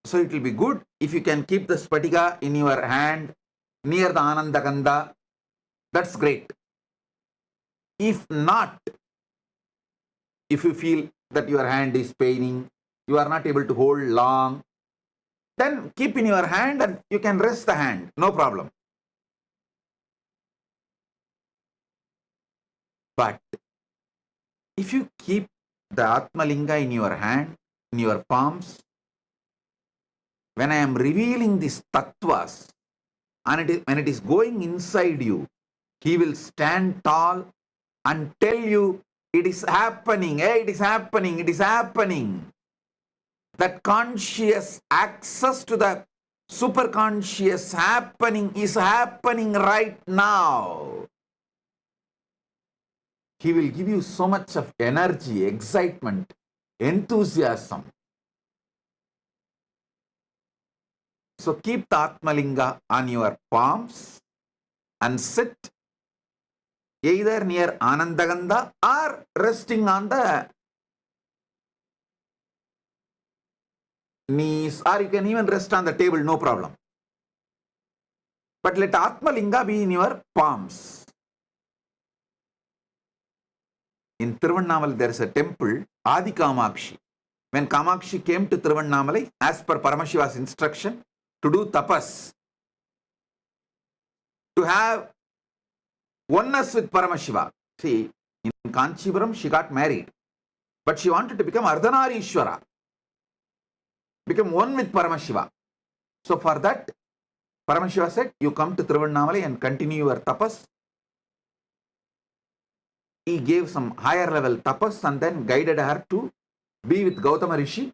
So it will be good if you can keep the Spatika in your hand near the Anandakanda. That's great. If not, if you feel that your hand is paining, you are not able to hold long, then keep in your hand and you can rest the hand. No problem. But if you keep the Atmalinga in your hand, in your palms, when I am revealing these tattvas, and when it is going inside you, he will stand tall and tell you, it is happening, hey, it is happening, it is happening. That conscious access to the superconscious happening is happening right now. He will give you so much of energy, excitement, enthusiasm. So keep the Atmalinga on your palms and sit either near Anandaganda or resting on the knees, or you can even rest on the table, no problem. But let Atmalinga be in your palms. In Tiruvannamalai there is a temple, Adi Kamakshi. When Kamakshi came to Tiruvannamalai, as per Paramashiva's instruction, to do tapas, to have oneness with Paramashiva. See, in Kanchipuram she got married, but she wanted to become Ardhanarishwara, become one with Paramashiva. So for that, Paramashiva said, you come to Tiruvannamalai and continue your tapas. He gave some higher level tapas and then guided her to be with Gautama Rishi,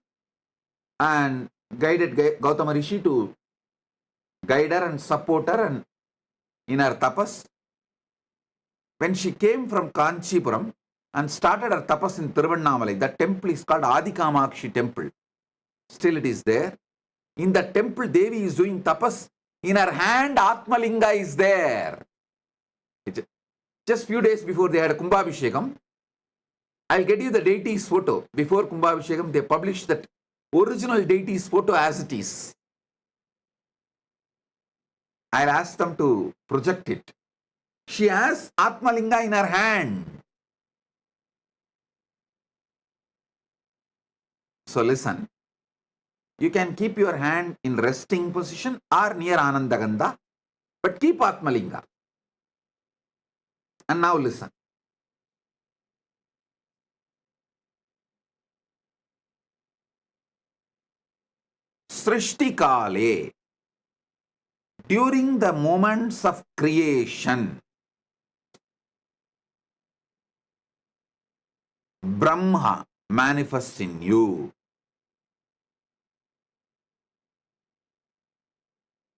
and guided Gautama Rishi to guide her and support her and in her tapas. When she came from Kanchipuram and started her tapas in Tiruvannamalai, that temple is called Adi Kamakshi temple. Still it is there. In the temple, Devi is doing tapas. In her hand, Atmalinga is there. Just few days before they had a Kumbhabhishekam, I'll get you the deity's photo. Before Kumbhabhishekam, they published that original deity's photo as it is. I'll ask them to project it. She has Atmalinga in her hand. So listen, you can keep your hand in resting position or near Anandagandha, but keep Atmalinga. And now listen. Srishti Kale, during the moments of creation, Brahma manifests in you.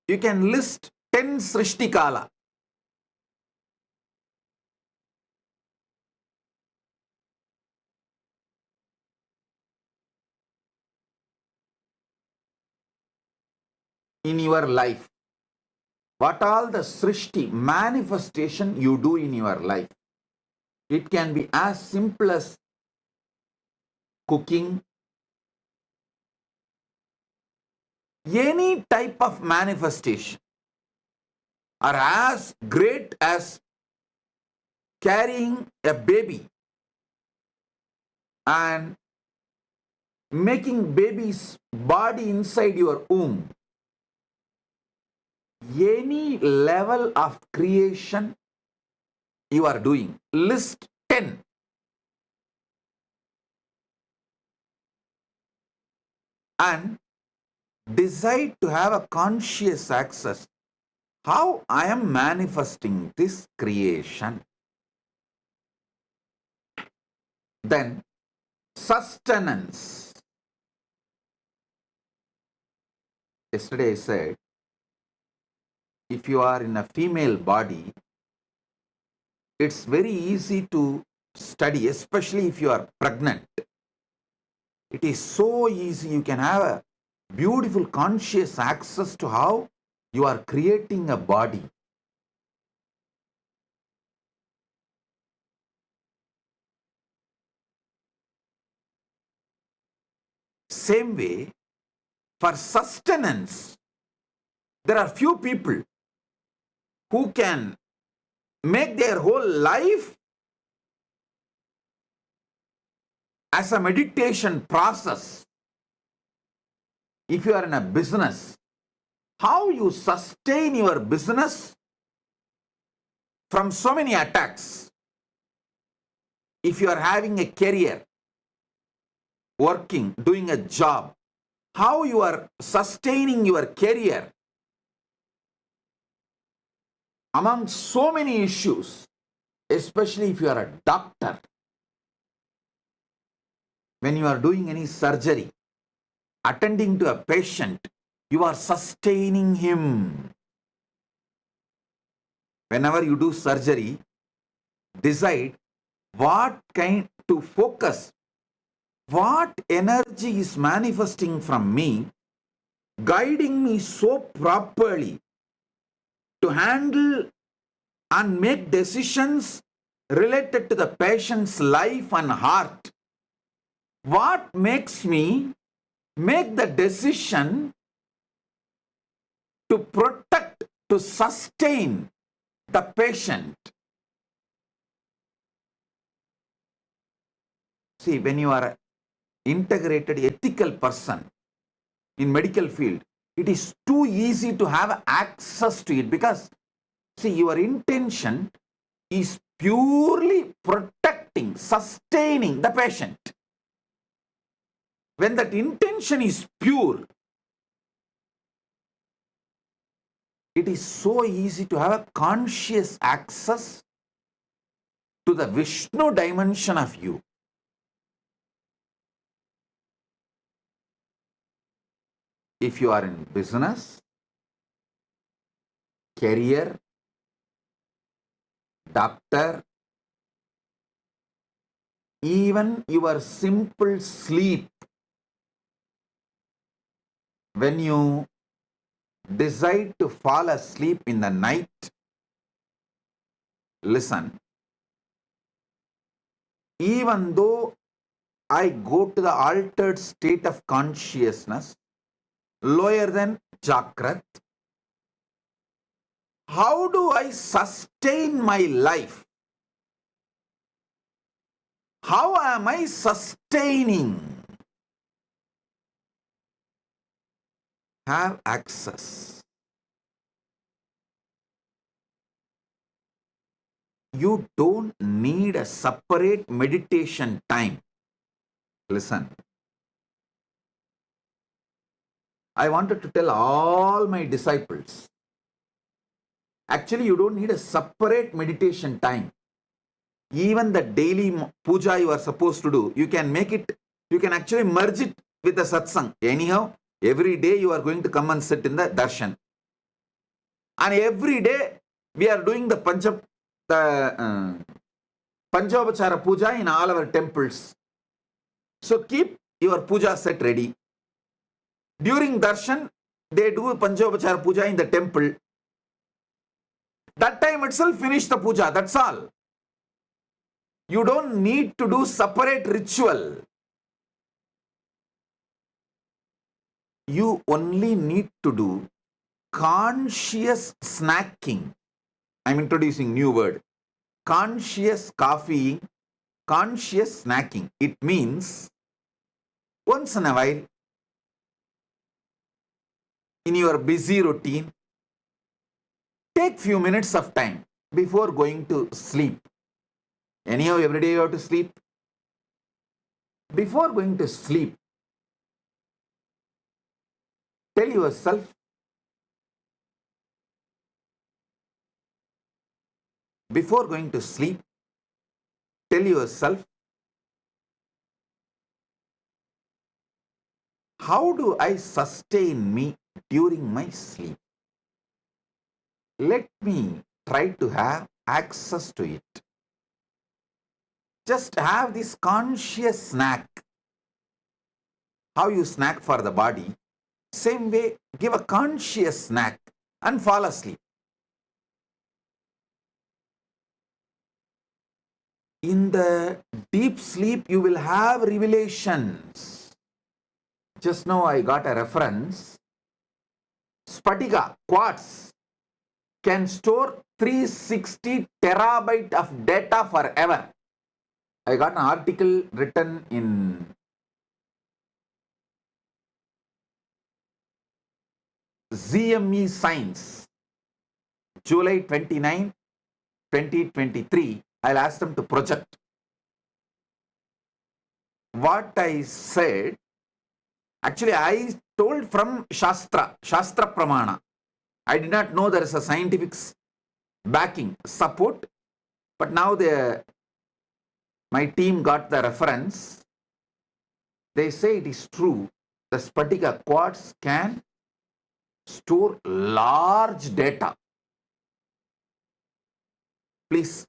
You can list 10 Srishti Kala. In your life. What all the Srishti manifestation you do in your life. It can be as simple as cooking, any type of manifestation, or as great as carrying a baby and making baby's body inside your womb. Any level of creation you are doing. List 10. And decide to have a conscious access. How I am manifesting this creation. Then sustenance. Yesterday I said, if you are in a female body, it's very easy to study, especially if you are pregnant. It is so easy. You can have a beautiful conscious access to how you are creating a body. Same way, for sustenance, there are few people who can make their whole life as a meditation process. If you are in a business, how you sustain your business from so many attacks. If you are having a career, working, doing a job, how you are sustaining your career among so many issues, especially if you are a doctor. When you are doing any surgery, attending to a patient, you are sustaining him. Whenever you do surgery, decide what kind to focus, what energy is manifesting from me, guiding me so properly to handle and make decisions related to the patient's life and heart. What makes me make the decision to protect, to sustain the patient? See, when you are an integrated ethical person in medical field, it is too easy to have access to it because, see, your intention is purely protecting, sustaining the patient. When that intention is pure, it is so easy to have a conscious access to the Vishnu dimension of you. If you are in business, career, doctor, even your simple sleep, when you decide to fall asleep in the night, listen, even though I go to the altered state of consciousness, lower than Jakrat, how do I sustain my life? How am I sustaining? Have access. You don't need a separate meditation time. Listen. I wanted to tell all my disciples, actually you don't need a separate meditation time. Even the daily puja you are supposed to do, you can make it, you can actually merge it with the satsang. Anyhow, every day you are going to come and sit in the darshan. And every day we are doing the Panchavachara puja in all our temples. So keep your puja set ready. During darshan, they do Panchavachara puja in the temple. That time itself finish the puja, that's all. You don't need to do separate ritual. You only need to do conscious snacking. I'm introducing new word. Conscious coffee, conscious snacking. It means once in a while, in your busy routine, take few minutes of time before going to sleep. Anyhow, every day you have to sleep. Before going to sleep, tell yourself, before going to sleep, tell yourself, how do I sustain me during my sleep? Let me try to have access to it. Just have this conscious snack. How you snack for the body, same way, give a conscious snack and fall asleep. In the deep sleep, you will have revelations. Just now I got a reference. Spatika, quartz, can store 360 terabyte of data forever. I got an article written in ZME Science, July 29, 2023. I'll ask them to project. What I said, actually I told from Shastra Pramana. I did not know there is a scientific backing, support, but now my team got the reference. They say it is true. The Spatika quartz can store large data. Please,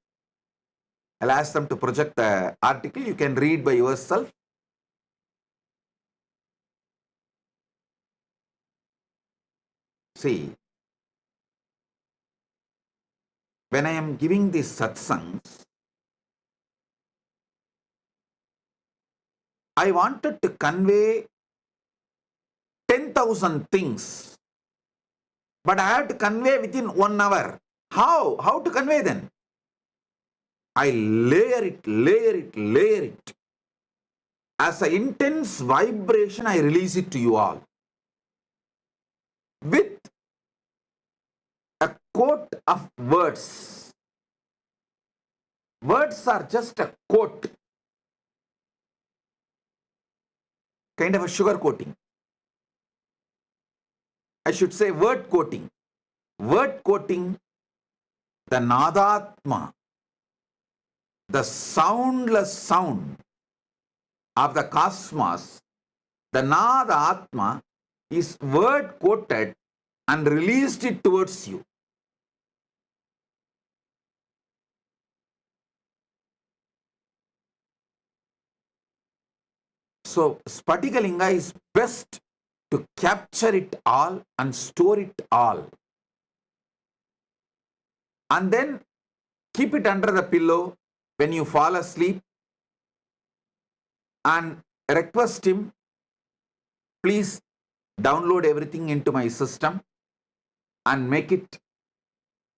I'll ask them to project the article. You can read by yourself. See, when I am giving these satsangs, I wanted to convey 10,000 things, but I have to convey within 1 hour. How? How to convey then? I layer it. As an intense vibration, I release it to you all. With a quote of words. Words are just a quote. Kind of a sugar coating. I should say word coating. Word coating, the Nadatma, the soundless sound of the cosmos, the Nadatma is word quoted and released it towards you. So, Spatikalinga is best to capture it all and store it all. And then keep it under the pillow when you fall asleep and request him, please download everything into my system and make it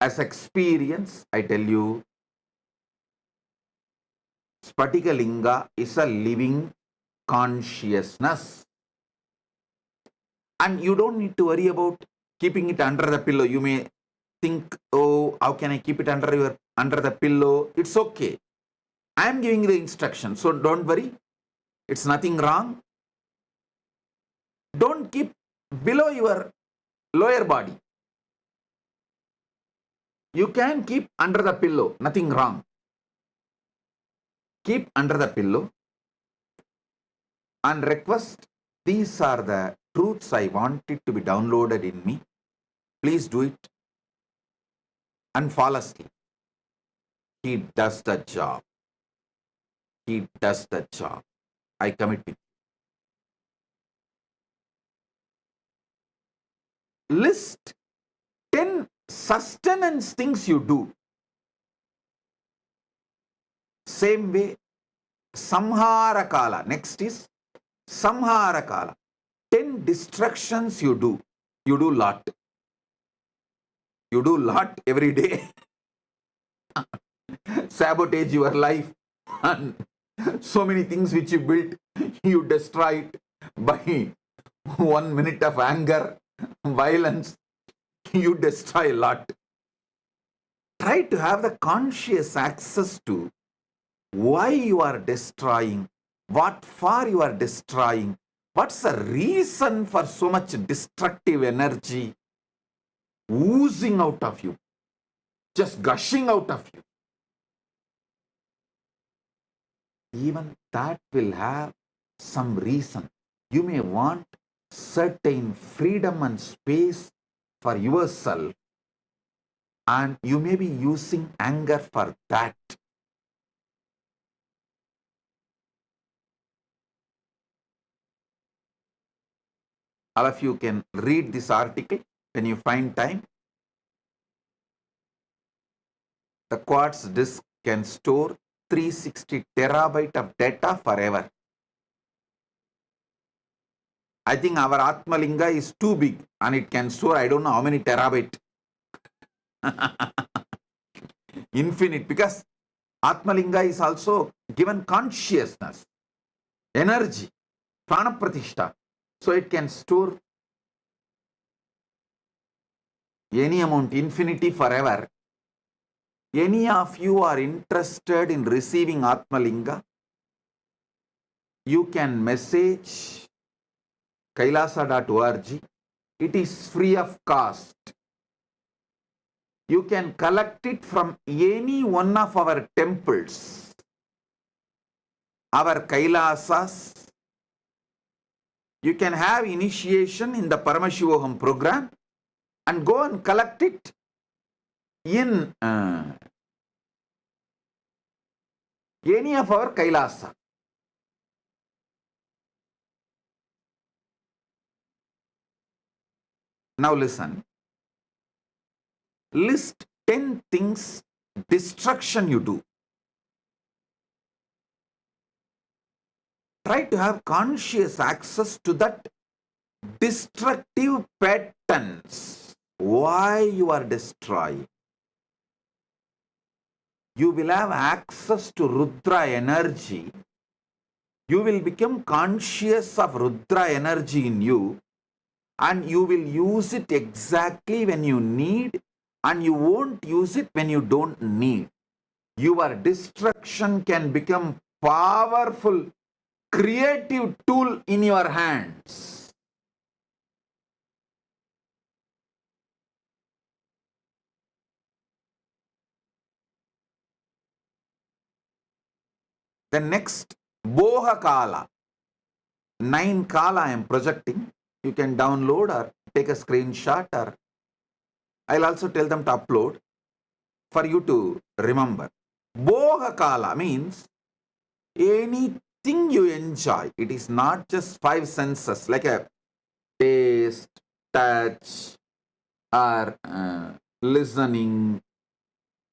as experience. I tell you, Spatika Linga is a living consciousness. And you don't need to worry about keeping it under the pillow. You may think, oh, how can I keep it under the pillow? It's okay. I am giving you the instruction, so don't worry. It's nothing wrong. Don't keep below your lower body. You can keep under the pillow, nothing wrong. Keep under the pillow and request, these are the truths I want it to be downloaded in me. Please do it and fall asleep. He does the job. He does the job. I commit with you. List 10 sustenance things you do. Same way, Samhara Kala. Next is Samhara Kala. 10 distractions you do. You do lot. You do lot every day. Sabotage your life and so many things which you built, you destroy it by 1 minute of anger, violence. You destroy a lot. Try to have the conscious access to why you are destroying, what for you are destroying, what's the reason for so much destructive energy oozing out of you, just gushing out of you. Even that will have some reason. You may want certain freedom and space for yourself, and you may be using anger for that. All of you can read this article when you find time. The quartz disk can store 360 terabyte of data forever. I think our Atmalinga is too big and it can store I don't know how many terabyte. Infinite, because Atmalinga is also given consciousness, energy, prana pratishta. So it can store any amount, infinity, forever. Any of you are interested in receiving Atmalinga, you can message kailasa.org. It is free of cost. You can collect it from any one of our temples, our Kailasas. You can have initiation in the Paramashivoham program and go and collect it in any of our Kailasa. Now listen. List 10 things, destruction you do. Try to have conscious access to that destructive patterns. Why you are destroying? You will have access to Rudra energy. You will become conscious of Rudra energy in you, and you will use it exactly when you need, and you won't use it when you don't need. Your destruction can become powerful, creative tool in your hands. The next, Boha Kala. 9 Kala I am projecting. You can download or take a screenshot, or I'll also tell them to upload for you to remember. Boha Kala means anything you enjoy. It is not just 5 senses, like a taste, touch, or listening,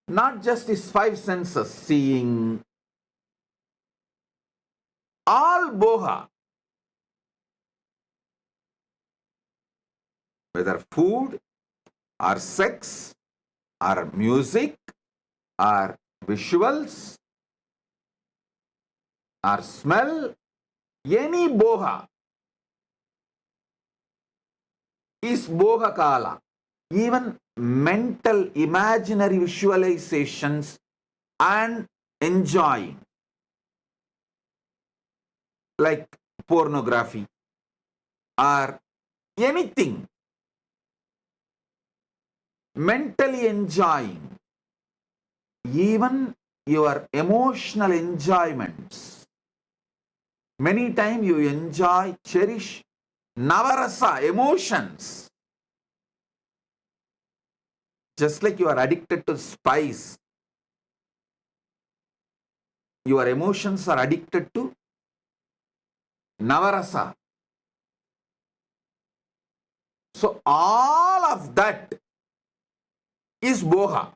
not just his five senses, seeing, all boha, whether food or sex or music or visuals or smell, any boha is boha kala. Even mental imaginary visualizations and enjoying, like pornography or anything, mentally enjoying, even your emotional enjoyments. Many times you enjoy, cherish navarasa, emotions. Just like you are addicted to spice, your emotions are addicted to navarasa. So all of that is boha.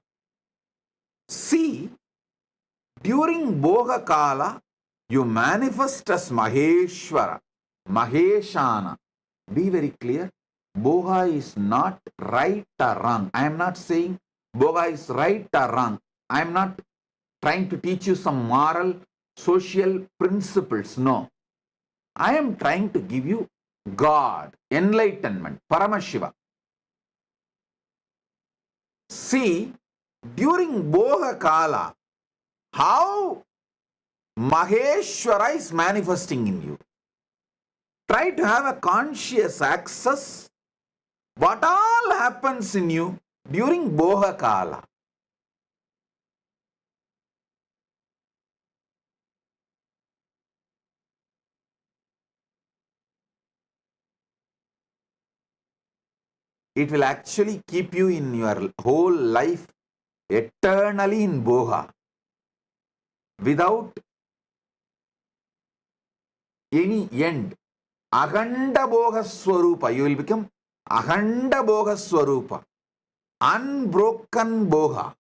See, during boha kala, you manifest as Maheshwara, Maheshana. Be very clear. Boha is not right or wrong. I am not saying boha is right or wrong. I am not trying to teach you some moral, social principles. No. I am trying to give you God, enlightenment, Paramashiva. See, during boha kala, how Maheshwara is manifesting in you. Try to have a conscious access what all happens in you during boha kala. It will actually keep you in your whole life eternally in boha without any end. Akhanda boha swarupa. You will become akhanda boha swarupa. Unbroken boha.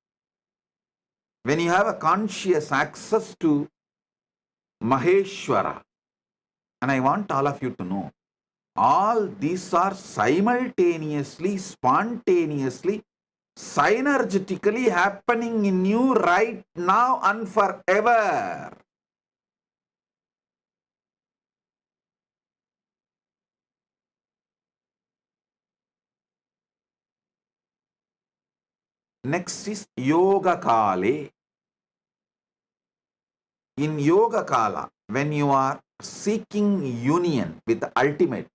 When you have a conscious access to Maheshwara. And I want all of you to know, all these are simultaneously, spontaneously, synergetically happening in you right now and forever. Next is Yoga Kale. In Yoga Kala, when you are seeking union with the ultimate,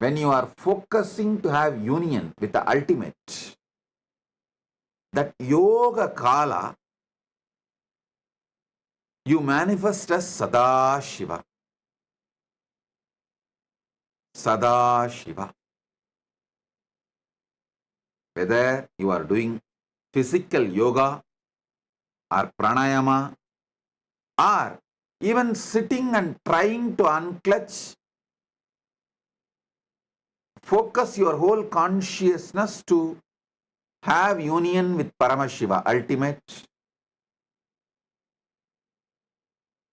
when you are focusing to have union with the ultimate, that Yoga Kala, you manifest as Sadashiva. Sadashiva. Whether you are doing physical yoga or pranayama or even sitting and trying to unclutch, focus your whole consciousness to have union with Paramashiva, ultimate.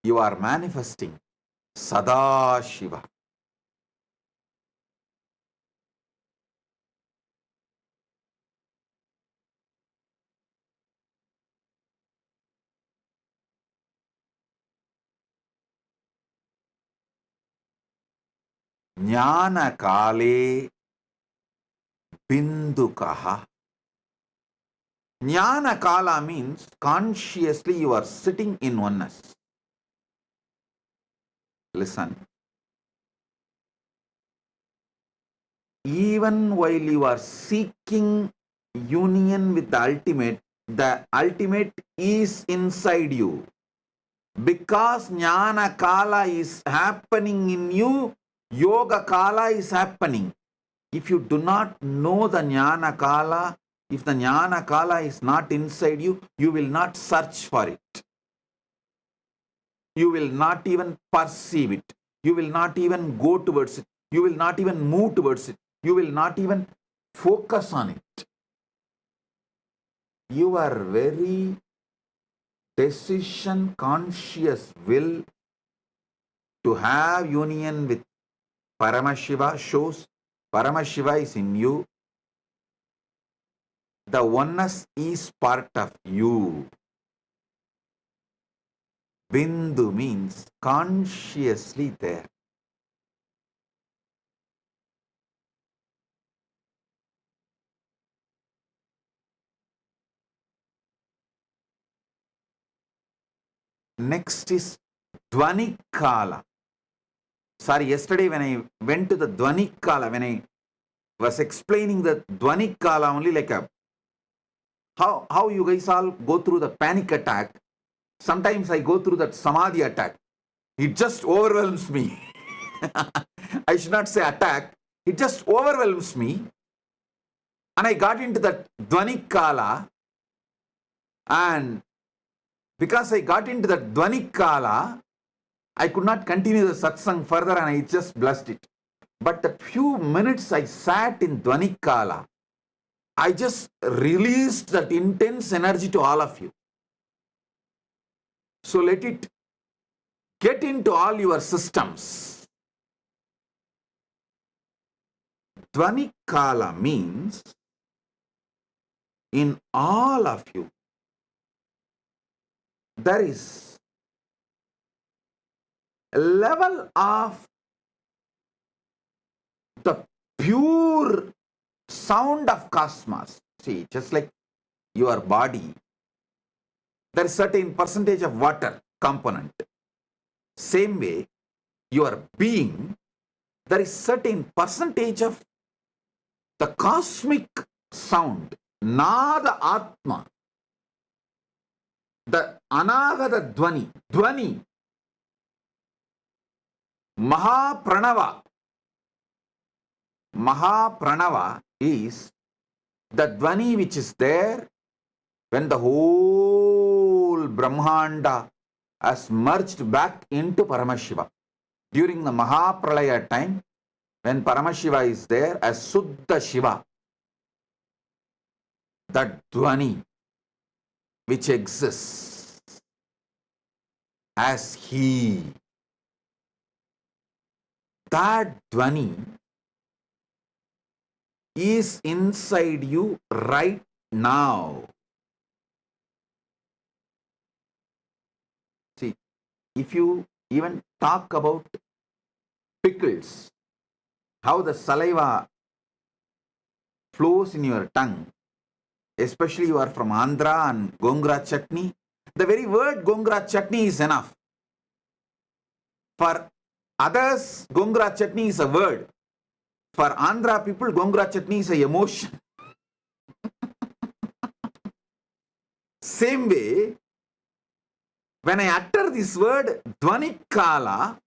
You are manifesting Sadashiva. Jnana Kale Bindukaha. Jnana Kala means consciously you are sitting in oneness. Listen. Even while you are seeking union with the ultimate is inside you. Because Jnana Kala is happening in you, Yoga Kala is happening. If you do not know the Jnana Kala, if the Jnana Kala is not inside you, you will not search for it. You will not even perceive it. You will not even go towards it. You will not even move towards it. You will not even focus on it. Your very decision conscious will to have union with Paramashiva shows Paramashiva is in you. The oneness is part of you. Bindu means consciously there. Next is Dvanikala. Sorry, yesterday when I went to the Dvanikala, when I was explaining the Dvanikala only like a how you guys all go through the panic attack. Sometimes I go through that Samadhi attack. It just overwhelms me. I should not say attack. It just overwhelms me. And I got into that Dvanikala. And because I got into that Dvanikala, I could not continue the satsang further and I just blessed it. But the few minutes I sat in Dvanikala, I just released that intense energy to all of you. So let it get into all your systems. Dvanikala means in all of you, there is a level of the pure sound of cosmos. See, just like your body, there is certain percentage of water component. Same way, your being, there is certain percentage of the cosmic sound, Nada Atma, the Anagata Dvani, Dvani, Mahapranava. Mahapranava is the Dvani which is there when the whole Brahmanda has merged back into Paramashiva. During the Mahapralaya time, when Paramashiva is there as Suddha Shiva, that Dvani which exists as He, that Dvani is inside you right now. See, if you even talk about pickles, how the saliva flows in your tongue, especially you are from Andhra and Gongura chutney, the very word Gongura chutney is enough. For others, Gongura chutney is a word. For Andhra people, Gongura chutney is an emotion. Same way, when I utter this word Dvanikala,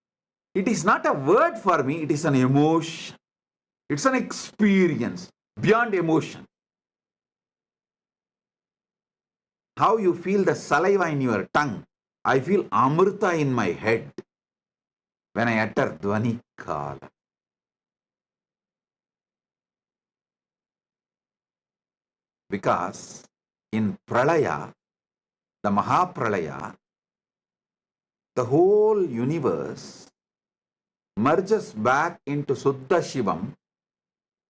it is not a word for me, it is an emotion. It's an experience beyond emotion. How you feel the saliva in your tongue, I feel Amrita in my head when I utter Dvanikala. Because in Pralaya, the Mahapralaya, the whole universe merges back into Suddha Shivam.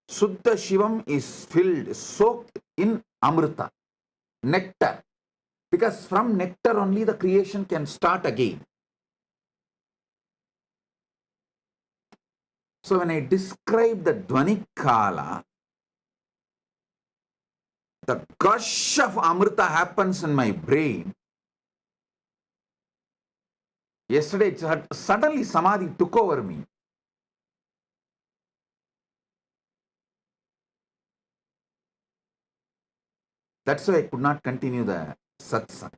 Suddha Shivam is filled, soaked in Amrita, nectar. Because from nectar only the creation can start again. So when I describe the Dvanikala, the gush of Amrita happens in my brain. Yesterday, suddenly Samadhi took over me. That's why I could not continue the satsang.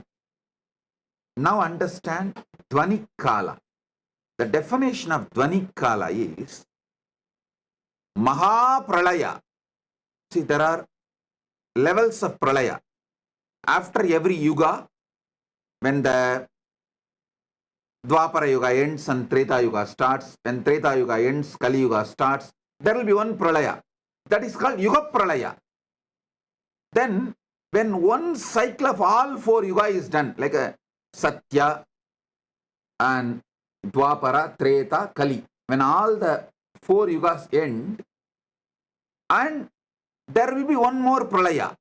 Now understand Dvanikala. The definition of Dvanikala is Mahapralaya. See, there are levels of Pralaya. After every yuga, when the Dwapara Yuga ends and Treta Yuga starts. When Treta Yuga ends, Kali Yuga starts. There will be one Pralaya. That is called Yuga Pralaya. Then, when one cycle of all 4 Yuga is done, like a Satya and Dwapara, Treta, Kali, when all the 4 Yugas end, and there will be one more Pralaya.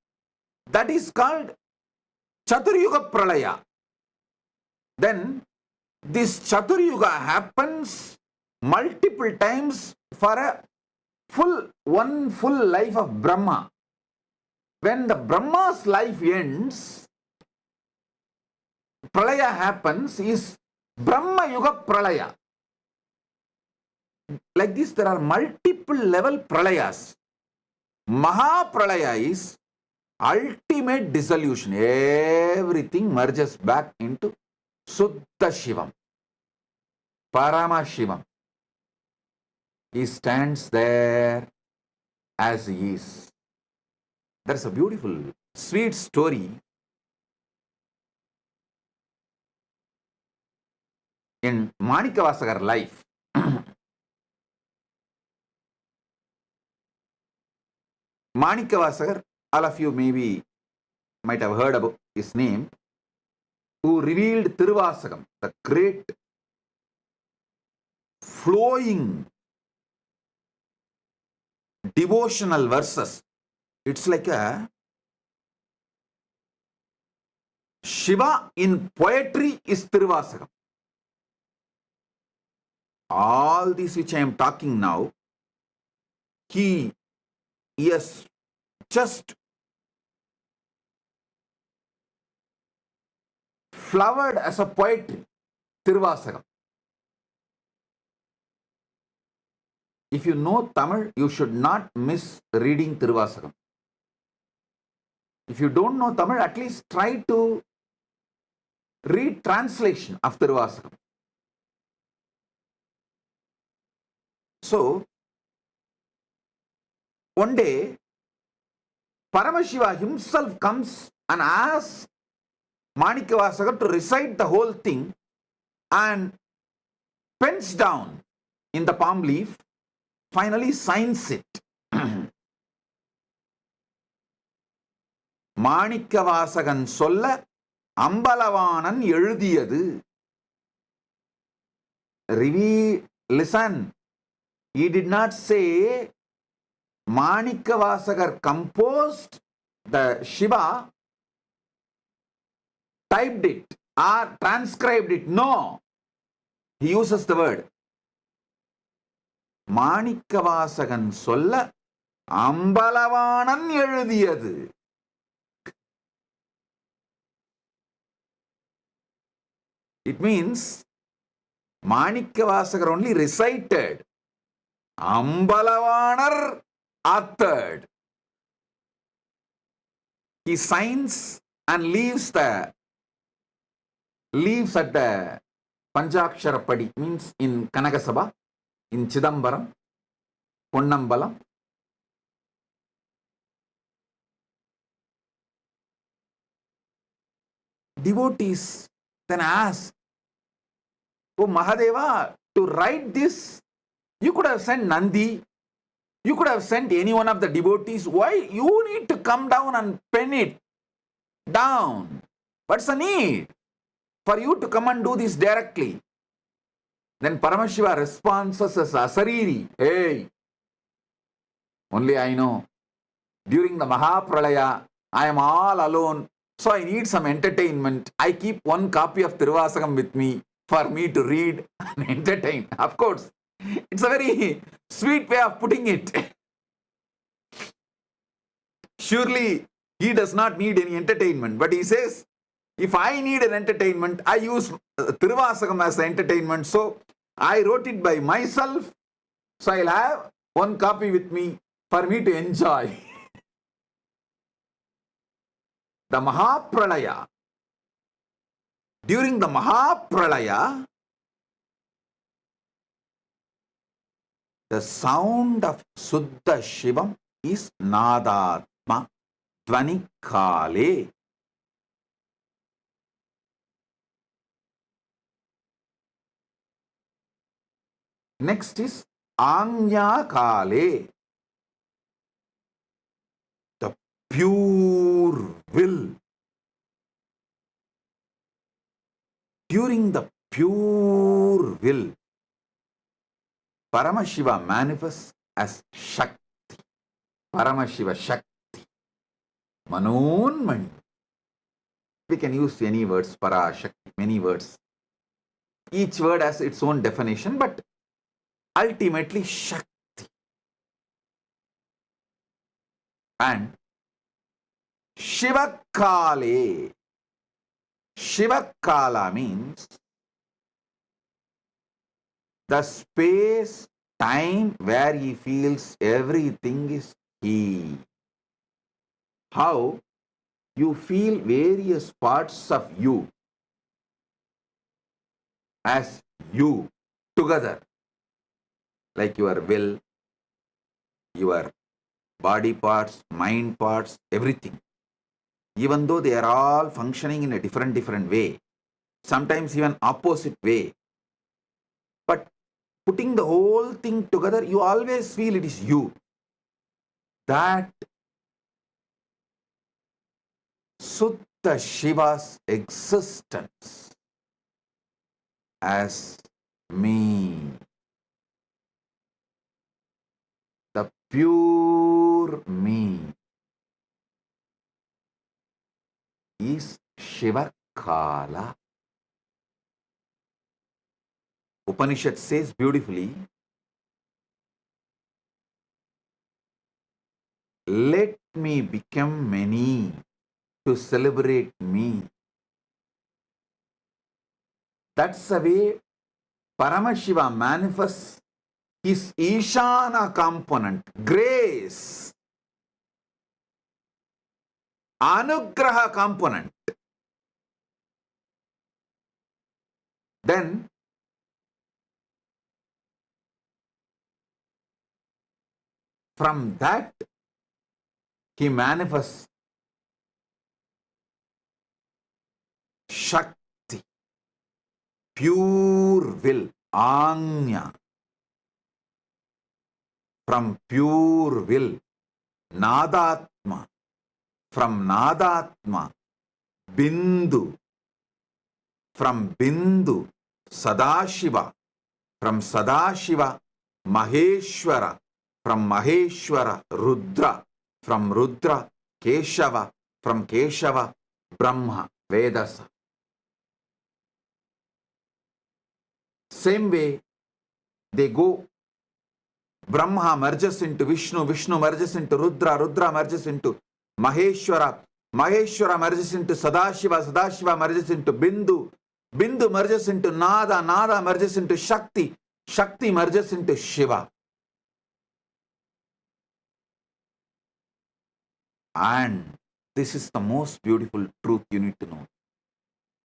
That is called Chaturyuga Pralaya. Then, this Chaturyuga happens multiple times for one full life of Brahma. When the Brahma's life ends, Pralaya happens, is Brahma Yuga Pralaya. Like this, there are multiple level Pralayas. Maha Pralaya is ultimate dissolution. Everything merges back into Suddha Shivam, Paramashivam. He stands there as he is. That's a beautiful, sweet story in Manikavasagar life. Manikavasagar, all of you maybe might have heard about his name, who revealed Tiruvasagam, the great flowing devotional verses. It's like a Shiva in poetry is Tiruvasagam. All this which I am talking now, he has just flowered as a poetry, Tiruvasagam. If you know Tamil, you should not miss reading Tiruvasagam. If you don't know Tamil, at least try to read translation of Tiruvasagam. So, one day, Paramashiva himself comes and asks Manikavasagar to recite the whole thing and pens down in the palm leaf, finally signs it. Manikavasagan solla Ambalavanan எழுதியது. Listen, he did not say Manikavasagar composed the Shiva, typed it or transcribed it. No, he uses the word Manikavasagan solla Ambalavanan எழுதியது. It means Manikavasagar only recited, Ambalavanar authored. He signs and leaves at the Panchakshara Padi, means in Kanagasabha, in Chidambaram, Ponnambalam. Devotees then ask, oh Mahadeva, to write this, you could have sent Nandi, you could have sent any one of the devotees. Why you need to come down and pen it down? What's the need for you to come and do this directly? Then Paramashiva responds as Asariri, hey, only I know, during the Mahapralaya, I am all alone, so I need some entertainment. I keep one copy of Tiruvasagam with me for me to read and entertain. Of course, it's a very sweet way of putting it. Surely, he does not need any entertainment, but he says, if I need an entertainment, I use Tiruvasagam as the entertainment. So, I wrote it by myself, so I'll have one copy with me for me to enjoy. The Mahapralaya. During the Mahapralaya, the sound of Suddha Shivam is Nadatma Dvanikale. Next is Anya Kale, the pure will. During the pure will, Paramashiva manifests as Shakti. Paramashiva Shakti. Manonmani. We can use any words, Para, Shakti, many words. Each word has its own definition, but ultimately Shakti. And Shivakale. Shivakala means the space, time where he feels everything is he. How you feel various parts of you as you together, like your will, your body parts, mind parts, everything. Even though they are all functioning in a different way, sometimes even opposite way. But putting the whole thing together, you always feel it is you. That Sutta Shiva's existence as me. The pure me is Shivakala. Upanishad says beautifully, let me become many to celebrate me. That's the way Paramashiva manifests his Ishana component, grace, Anugraha component. Then from that he manifests Shakti, pure will, Anya. From pure will, Nadatma. From Nadatma, Bindu. From Bindu, Sadashiva. From Sadashiva, Maheshwara. From Maheshwara, Rudra. From Rudra, Keshava. From Keshava, Brahma, Vedasa. Same way, they go. Brahma merges into Vishnu, Vishnu merges into Rudra, Rudra merges into Maheshwara, Maheshwara merges into Sadashiva, Sadashiva merges into Bindu, Bindu merges into Nada, Nada merges into Shakti, Shakti merges into Shiva. And this is the most beautiful truth you need to know.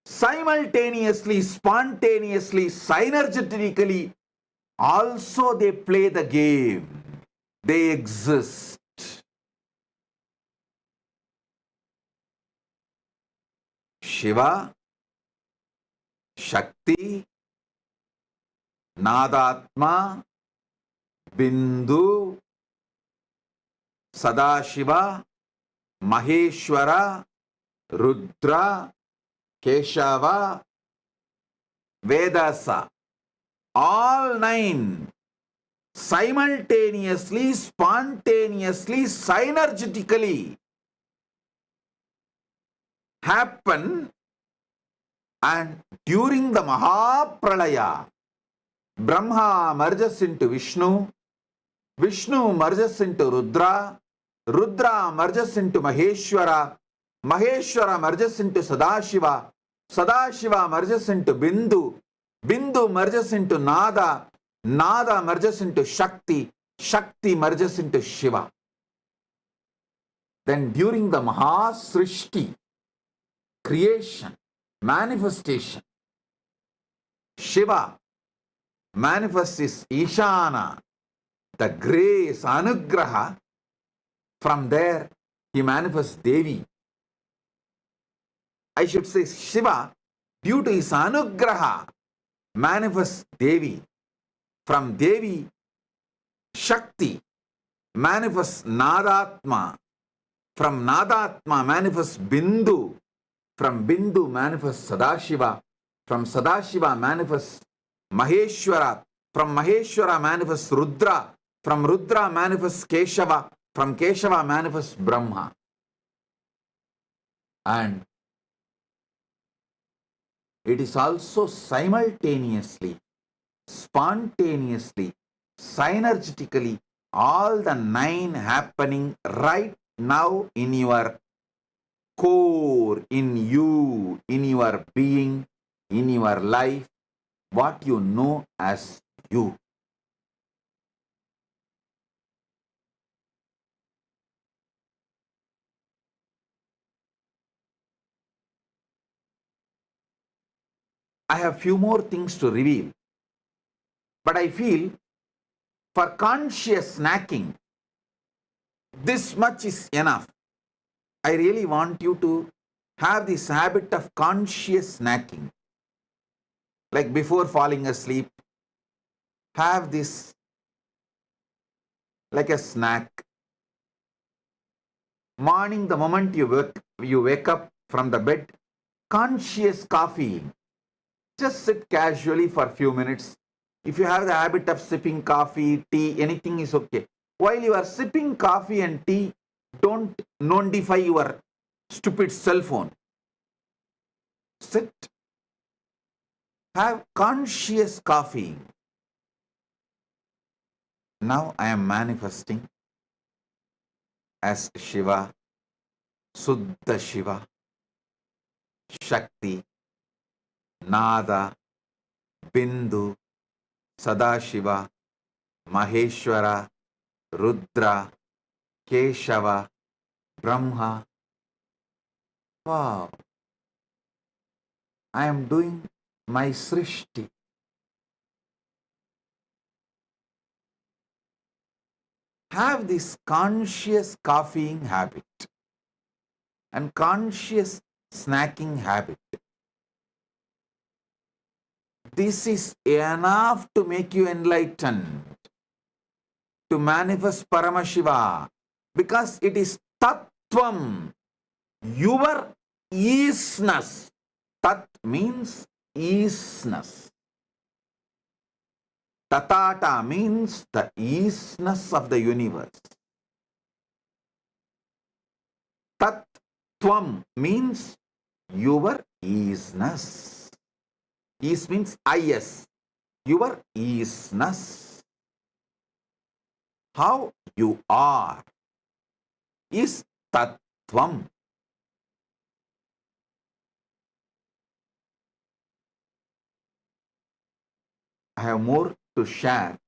Simultaneously, spontaneously, synergetically, also they play the game. They exist. Shiva, Shakti, Nadatma, Bindu, Sadashiva, Maheshwara, Rudra, Keshava, Vedasa. All nine simultaneously, spontaneously, synergetically happen, and during the Mahapralaya, Brahma merges into Vishnu, Vishnu merges into Rudra, Rudra merges into Maheshwara, Maheshwara merges into Sadashiva, Sadashiva merges into Bindu, Bindu merges into Nada, Nada merges into Shakti, Shakti merges into Shiva. Then during the Mahasrishti, creation, manifestation, Shiva manifests his Ishana, the grace, Anugraha. From there, he manifests Devi. I should say Shiva, due to his Anugraha, manifests Devi. From Devi Shakti manifests Nadatma. From Nadatma manifests Bindu. From Bindu manifests Sadashiva. From Sadashiva manifests Maheshwara. From Maheshwara manifests Rudra. From Rudra manifests Keshava. From Keshava manifests Brahma. And it is also simultaneously, spontaneously, synergetically, all the 9 happening right now in your core, in you, in your being, in your life, what you know as you. I have few more things to reveal, but I feel for conscious snacking, this much is enough. I really want you to have this habit of conscious snacking. Like before falling asleep, have this like a snack. Morning, the moment you wake up from the bed, conscious coffee. Just sit casually for a few minutes. If you have the habit of sipping coffee, tea, anything is okay. While you are sipping coffee and tea, don't notify your stupid cell phone. Sit. Have conscious coffee. Now I am manifesting as Shiva, Suddha Shiva, Shakti, Nada, Bindu, Sadashiva, Maheshwara, Rudra, Keshava, Brahma. Wow. I am doing my Srishti. Have this conscious coffeeing habit and conscious snacking habit. This is enough to make you enlightened, to manifest Paramashiva, because it is Tattvam, your isness. Tat means isness. Tatata means the isness of the universe. Tattvam means your isness. Is means is, your isness. How you are is Tattvam. I have more to share.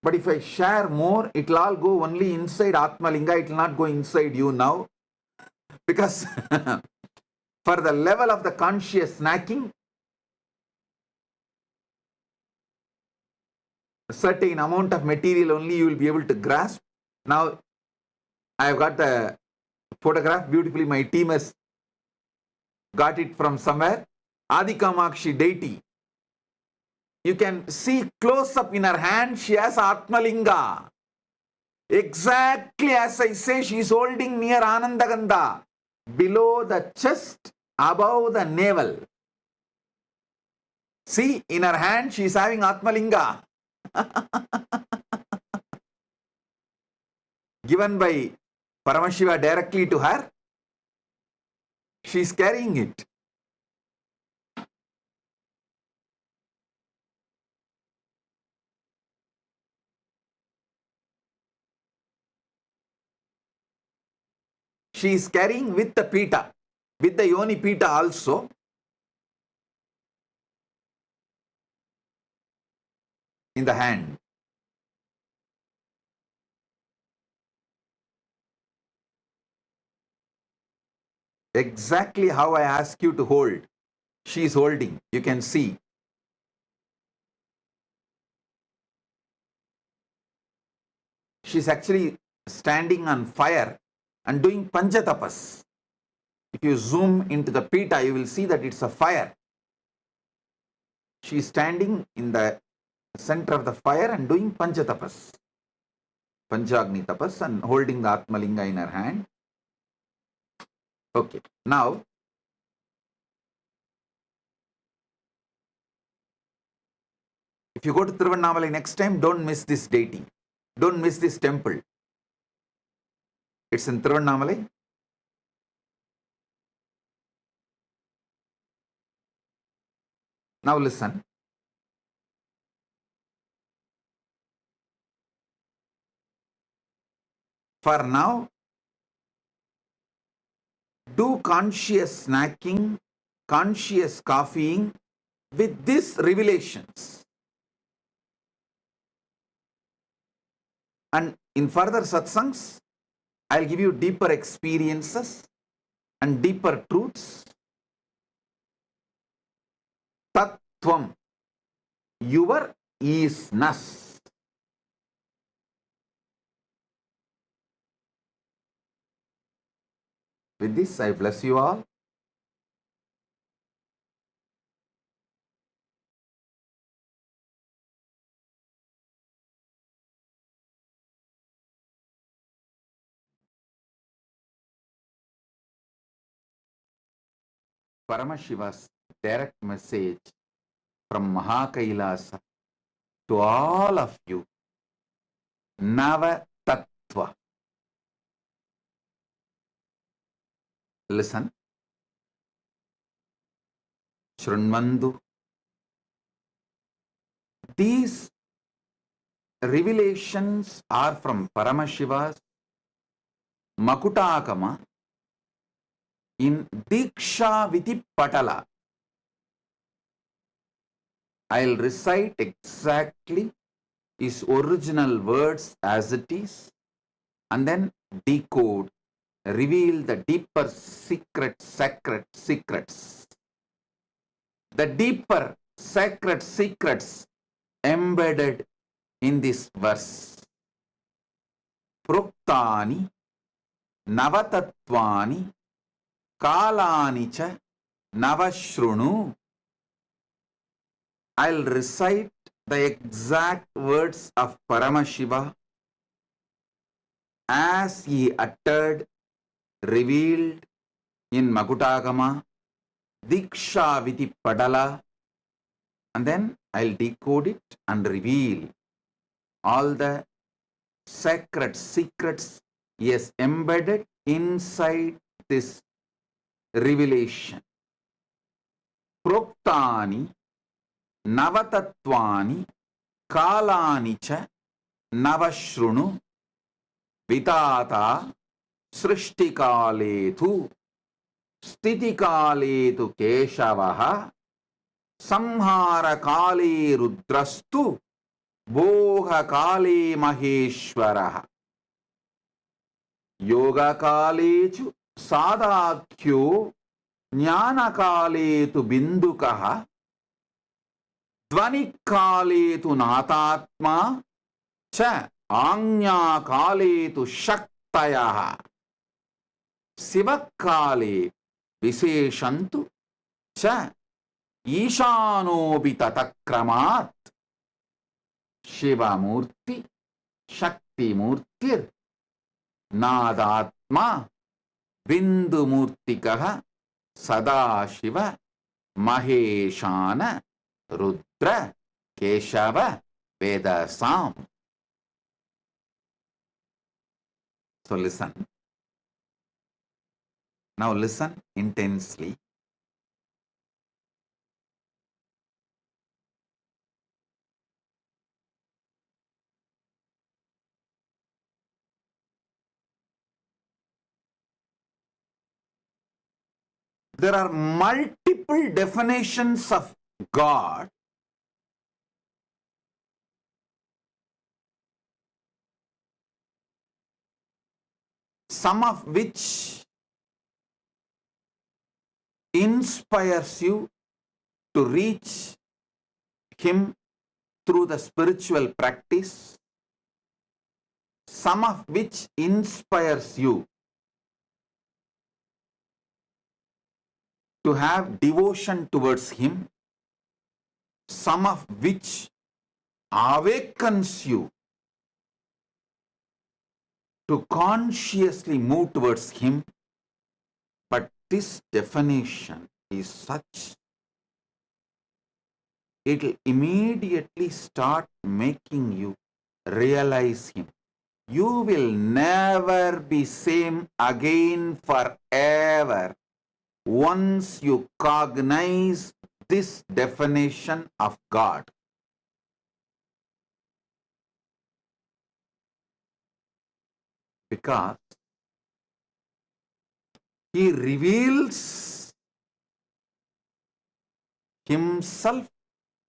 But if I share more, it will all go only inside Atmalinga. It will not go inside you now. Because for the level of the conscious snacking, a certain amount of material only you will be able to grasp. Now, I have got the photograph beautifully. My team has got it from somewhere. Adikamakshi deity. You can see close up in her hand, she has Atmalinga. Exactly as I say, she is holding near Anandagandha. Below the chest, above the navel. See, in her hand, she is having Atmalinga. Given by Paramashiva directly to her. She is carrying it. She is carrying with the pita, with the yoni pita also. In the hand. Exactly how I ask you to hold. She is holding. You can see. She is actually standing on fire and doing panchatapas. If you zoom into the pita, you will see that it's a fire. She is standing in the center of the fire and doing panchatapas, Panchagni tapas, and holding the Atmalinga in her hand. Okay, now if you go to Tiruvannamalai next time, don't miss this deity. Don't miss this temple. It's in Tiruvannamalai. Now listen. For now, do conscious snacking, conscious coffeeing with these revelations. And in further satsangs, I'll give you deeper experiences and deeper truths. Tattvam, your isness. With this, I bless you all. Paramashiva's direct message from Mahakailasa to all of you. Nava Tattva. Listen. Shrunvandu. These revelations are from Paramashiva's Makutakama in Diksha Viti Patala. I'll recite exactly his original words as it is and then decode, reveal the deeper sacred secrets. The deeper sacred secrets embedded in this verse. Pruktani Navatatvani Kalani cha Navashrunu. I'll recite the exact words of Paramashiva as he uttered, revealed in Makutagama, Diksha Viti Padala, and then I'll decode it and reveal all the sacred secrets he has embedded inside this revelation. Proktani Navatatvani Kalani cha Navashrunu Vitata Srishtikaletu Stitikaletu Keshavaha Samhara Kale Rudrastu Boha Kale Maheshwaraha Yoga Kalechu Sadakyo Jnana Kaletu Bindukaha Dvani Kaletu Natatma Cha Anya Kaletu Shaktayaha Sivakale Viseshantu Cha Ishano Bitatakramat Shiva Murti Shakti Murtir Nadatma Bindu Murtikaha Sadashiva Maheshana Rudra Keshava Vedasam. So listen. Now listen intensely. There are multiple definitions of God. Some of which inspires you to reach Him through the spiritual practice. Some of which inspires you to have devotion towards Him, some of which awakens you to consciously move towards Him. But this definition is such, it will immediately start making you realize Him. You will never be same again forever once you cognize this definition of God. Because He reveals Himself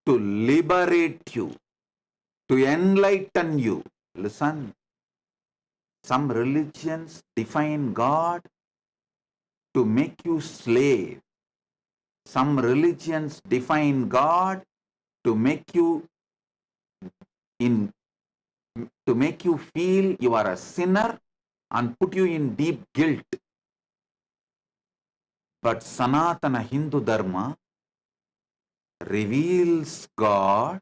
to liberate you, to enlighten you. Listen, some religions define God to make you slave. Some religions define God to make you feel you are a sinner and put you in deep guilt. But Sanatana Hindu Dharma reveals God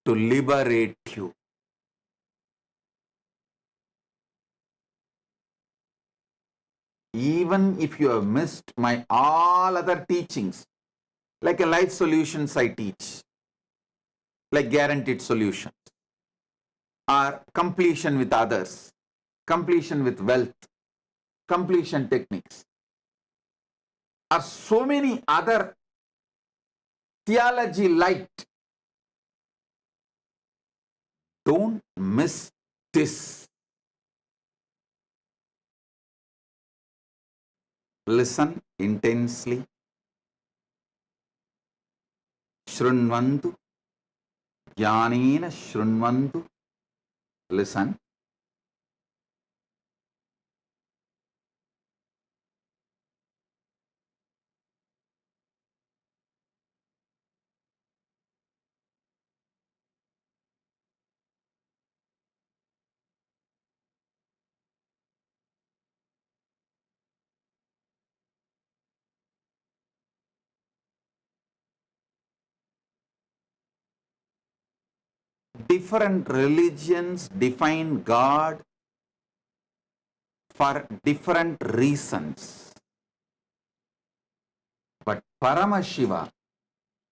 to liberate you. Even if you have missed my all other teachings, like a life solutions I teach, like guaranteed solutions, or completion with others, completion with wealth, completion techniques, or so many other theology light. Don't miss this. Listen intensely. Shrunvantu, jnanena shrunvantu. Listen. Different religions define God for different reasons. But Paramashiva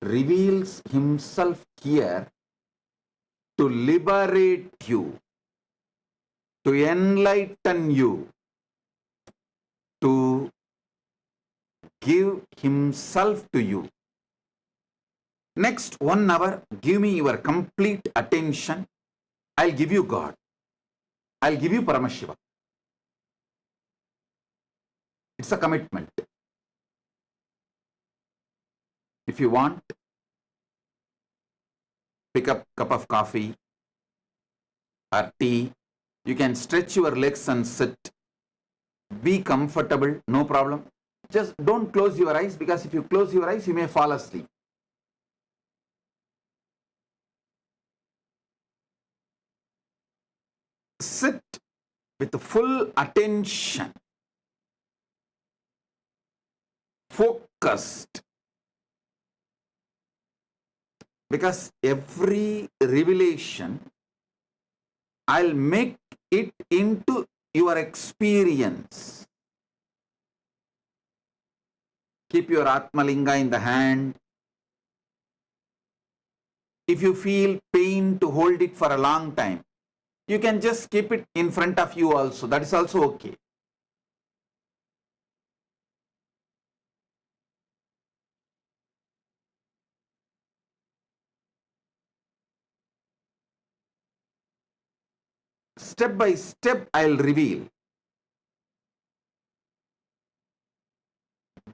reveals Himself here to liberate you, to enlighten you, to give Himself to you. Next 1 hour, give me your complete attention. I'll give you God. I'll give you Paramashiva. It's a commitment. If you want, pick up a cup of coffee or tea. You can stretch your legs and sit. Be comfortable, no problem. Just don't close your eyes, because if you close your eyes, you may fall asleep. Sit with full attention, focused, because every revelation, I'll make it into your experience. Keep your Atmalinga in the hand. If you feel pain to hold it for a long time, you can just keep it in front of you also. That is also okay. Step by step, I'll reveal.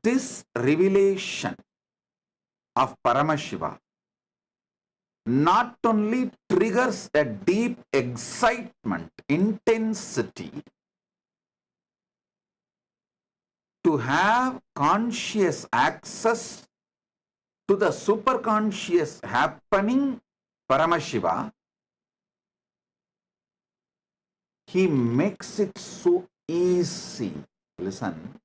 This revelation of Paramashiva not only triggers a deep excitement, intensity, to have conscious access to the superconscious happening Paramashiva, He makes it so easy. Listen.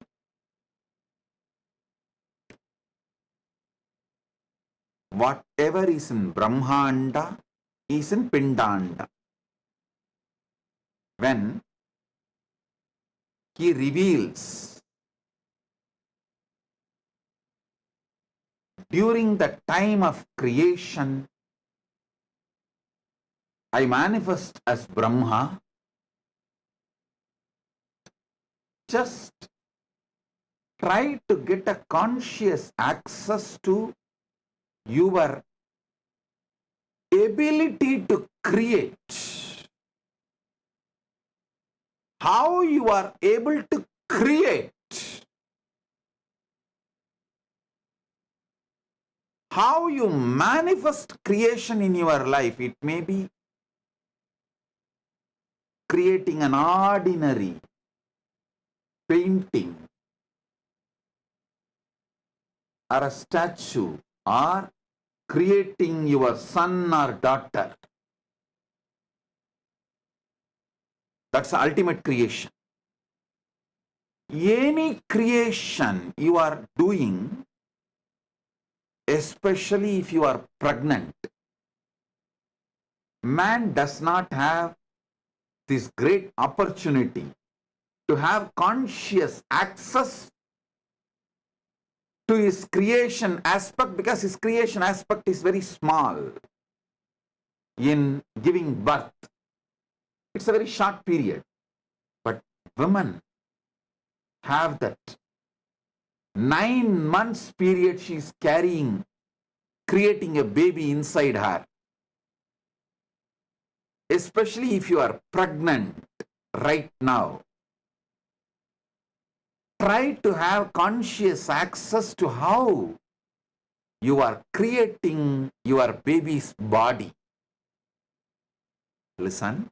whatever is in Brahmanda is in Pindanda. When he reveals during the time of creation, I manifest as Brahma, just try to get a conscious access to your ability to create. How you are able to create. How you manifest creation in your life. It may be creating an ordinary painting or a statue, or creating your son or daughter. That's the ultimate creation. Any creation you are doing, especially if you are pregnant, man does not have this great opportunity to have conscious access to his creation aspect, because his creation aspect is very small in giving birth. It's a very short period. But women have that 9 months period she is carrying, creating a baby inside her. Especially if you are pregnant right now. Try to have conscious access to how you are creating your baby's body. Listen.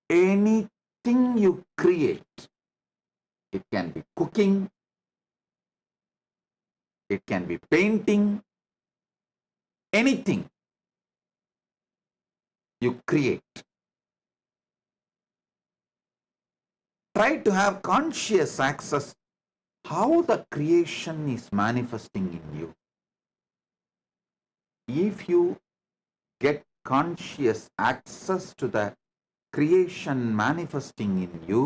Anything you create, it can be cooking, it can be painting, anything you create. Try to have conscious access how the creation is manifesting in you. If you get conscious access to the creation manifesting in you,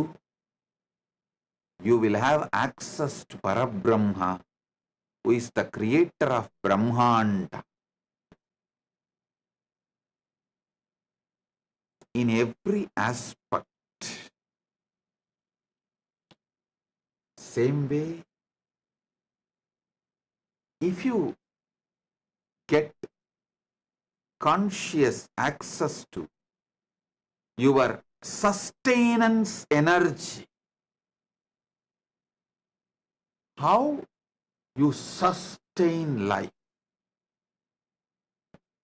you will have access to Parabrahma, who is the creator of Brahmanda. In every aspect. Same way, if you get conscious access to your sustenance energy, how you sustain life.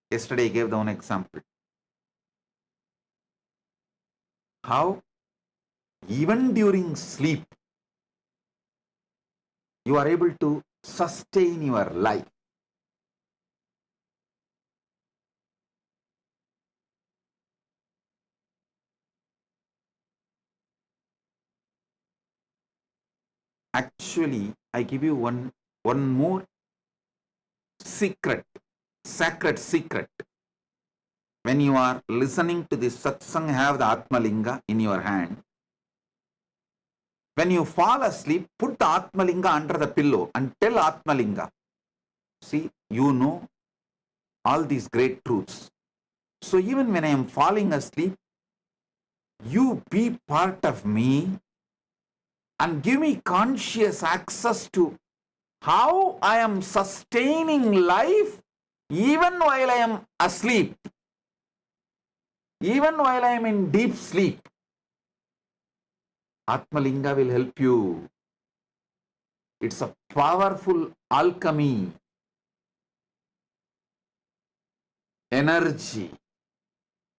Yesterday I gave the one example. How even during sleep, you are able to sustain your life. Actually, I give you one more secret, sacred secret. When you are listening to this satsang, have the Atmalinga in your hand. When you fall asleep, put the Atmalinga under the pillow and tell Atmalinga, see, you know all these great truths. So even when I am falling asleep, you be part of me and give me conscious access to how I am sustaining life even while I am asleep, even while I am in deep sleep. Atmalinga will help you. It's a powerful alchemy, energy.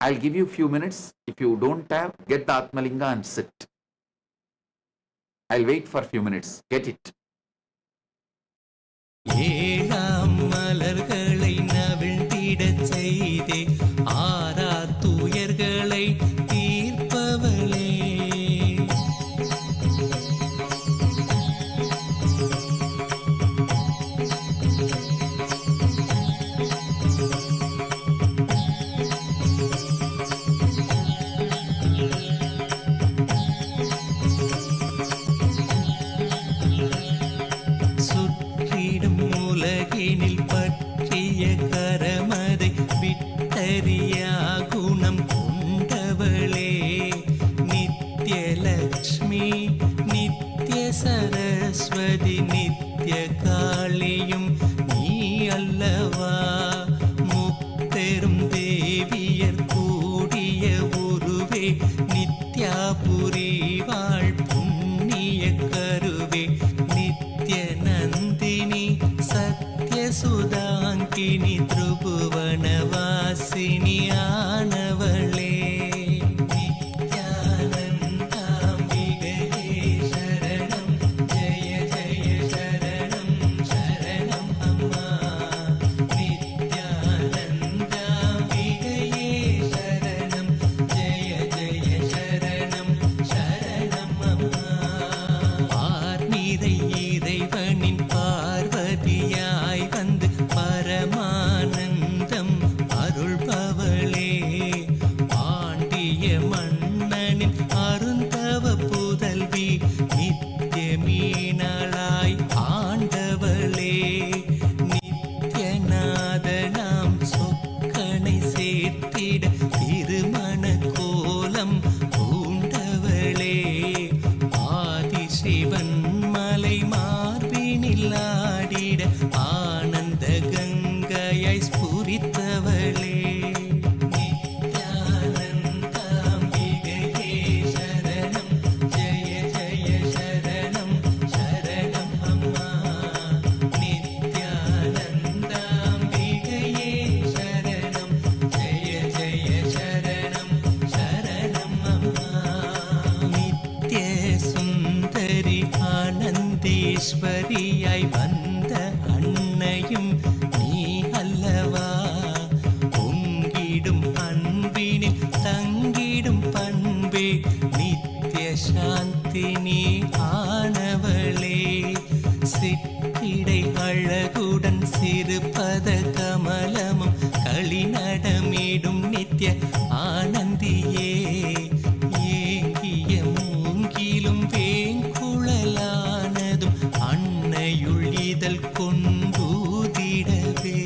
I'll give you a few minutes. If you don't have, get the Atmalinga and sit. I'll wait for a few minutes. Get it. ஏழாம் மலர்களை நவிழ்ந்திடச் செய்தே ஆரா துயர்களை தீர்ப்பவளே சரஸ்வதி நித்ய காளியும் நீ அல்லவா, முப்பெரும் தேவியர் கூடிய உருவே, நித்யாபுரி வாழ் புண்ணிய கருவே, நித்ய நந்தினி சத்யசுதாங்கினி திரிபுவனவாசினி ஆனவளே, ஈஸ்வரியாய் வந்த அன்னையும் நீ அல்லவா, பொங்கிடும் அன்பினில் தங்கிடும் பண்பே, நித்ய சாந்தி நீ ஆனவளே, சிற்றிடை அழகுடன் சிறுபத கமலமும் களி நடமிடும் நித்ய ஆனந்தியே, ஏங்கிய மூங்கிலும் வேங்குழலானதும் அன்னையுள் இதழ் கொண்டூதிடவே,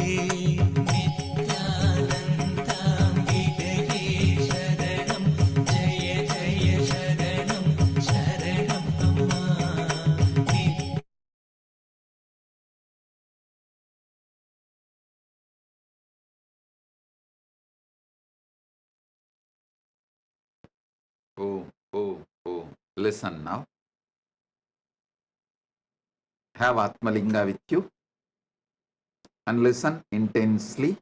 நித்யானந்தாம்பிகையே சரணம், ஜெய ஜெய சரணம், சரணம் அம்மா. Oh. Listen now. Have Atmalinga with you and listen intensely.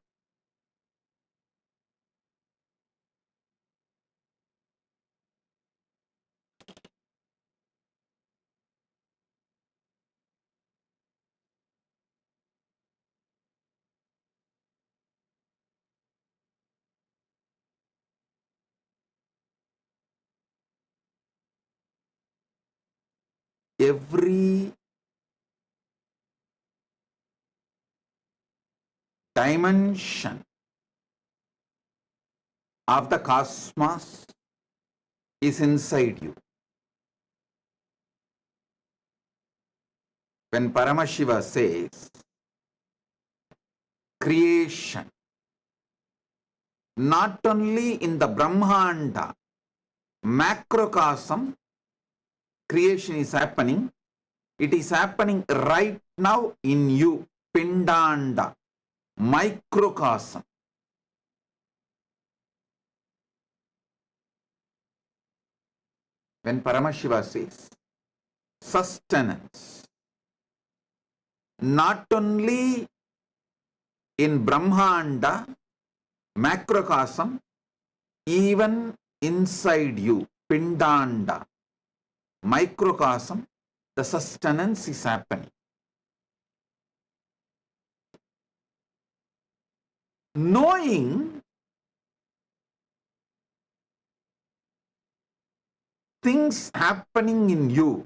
Every dimension of the cosmos is inside you. When Paramashiva says creation, not only in the Brahmanda, macrocosm, creation is happening, it is happening right now in you, Pindanda, microcosm. When Paramashiva says sustenance, not only in Brahmanda, macrocosm, even inside you, Pindanda, microcosm, the sustenance is happening. Knowing things happening in you,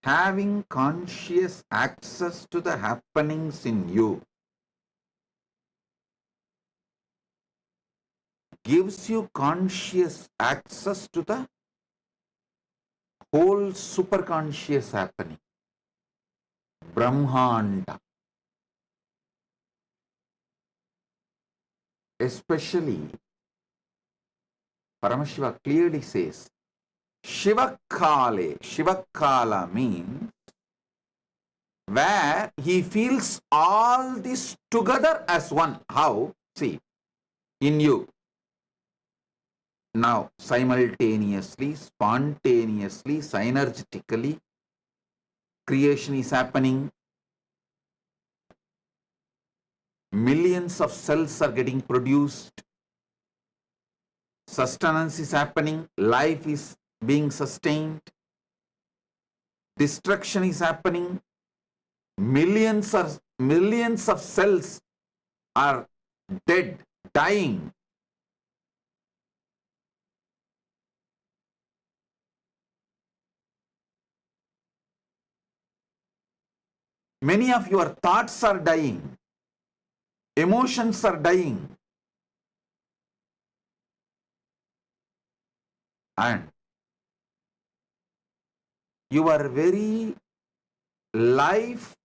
having conscious access to the happenings in you, gives you conscious access to the whole superconscious happening, Brahmanda. Especially Paramashiva clearly says, Shivakale. Shivakala means where he feels all this together as one. How? See, in you. Now, simultaneously, spontaneously, synergetically, creation is happening. Millions of cells are getting produced. Sustenance is happening. Life is being sustained. Destruction is happening. Millions of cells are dead, dying. Many of your thoughts are dying. Emotions are dying. And your very life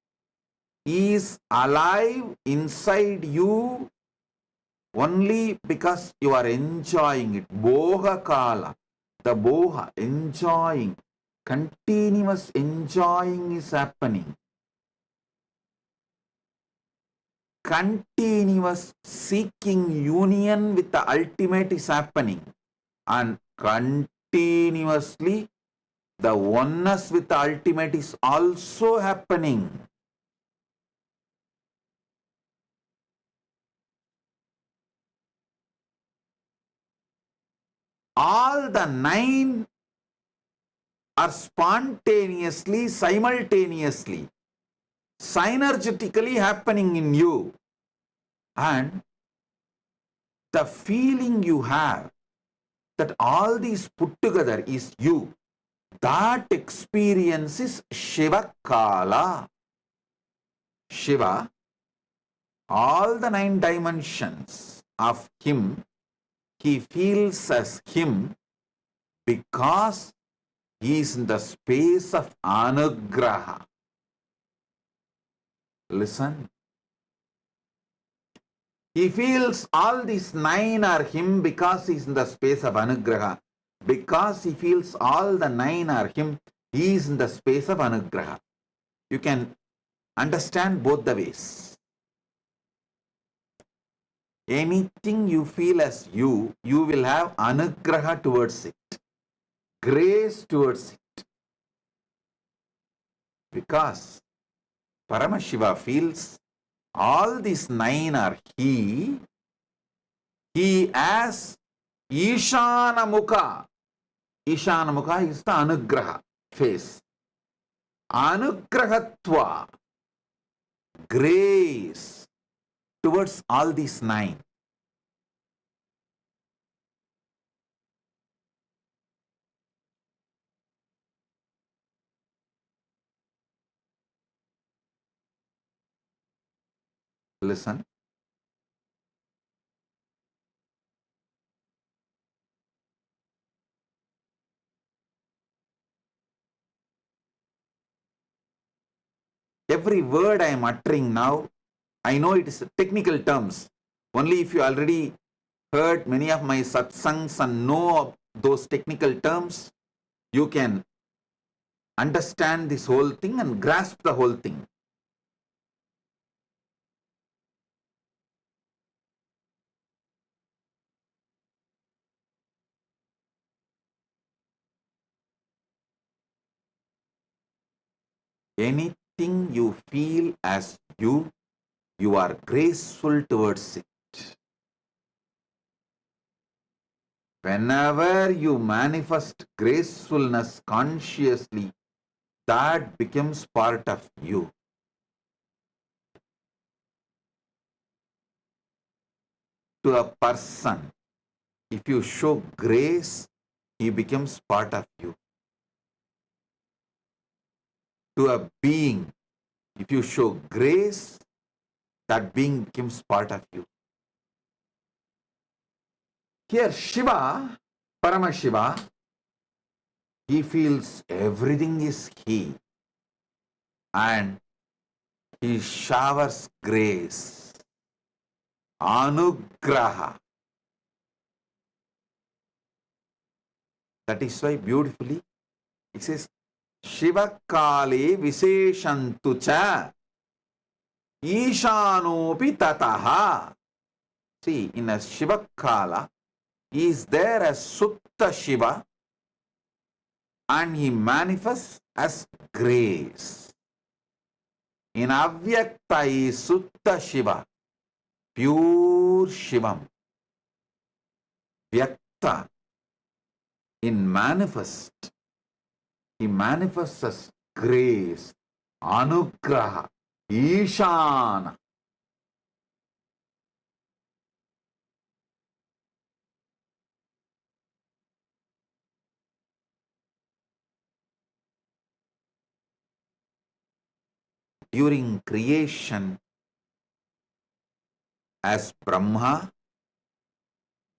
is alive inside you only because you are enjoying it. Boha kala. The boha, enjoying. Continuous enjoying is happening. Continuous seeking union with the ultimate is happening. And continuously the oneness with the ultimate is also happening. All the 9 are spontaneously, simultaneously, synergetically happening in you. And the feeling you have that all these put together is you, that experience is Shiva Kala. Shiva, all the 9 dimensions of him, he feels as him because he is in the space of anugraha. Listen. He feels all these 9 are him because he is in the space of anugraha. Because he feels all the 9 are him, he is in the space of anugraha. You can understand both the ways. Anything you feel as you will have anugraha towards it, grace towards it. Because Paramashiva feels all these 9 are he as Ishana Mukha. Ishana Mukha is the anugraha face. Anugrahatva, grace towards all these 9. Listen. Every word I am uttering now, I know it is technical terms. Only if you already heard many of my satsangs and know those technical terms, you can understand this whole thing and grasp the whole thing. Anything you feel as you are graceful towards it. Whenever you manifest gracefulness consciously, that becomes part of you. To a person, if you show grace, he becomes part of you. To a being, if you show grace, that being becomes part of you. Here, Shiva, Paramashiva, he feels everything is he. And he showers grace, anugraha. That is why beautifully it says, Shivakale Visheshantu cha Ishanopi tataha. See, in a Shivakala, he is there as Sutta Shiva and he manifests as grace. In Avyakta is Sutta Shiva, pure Shivam. Vyakta, in manifest, he manifests as grace, Anugraha, Ishana. During creation as Brahma,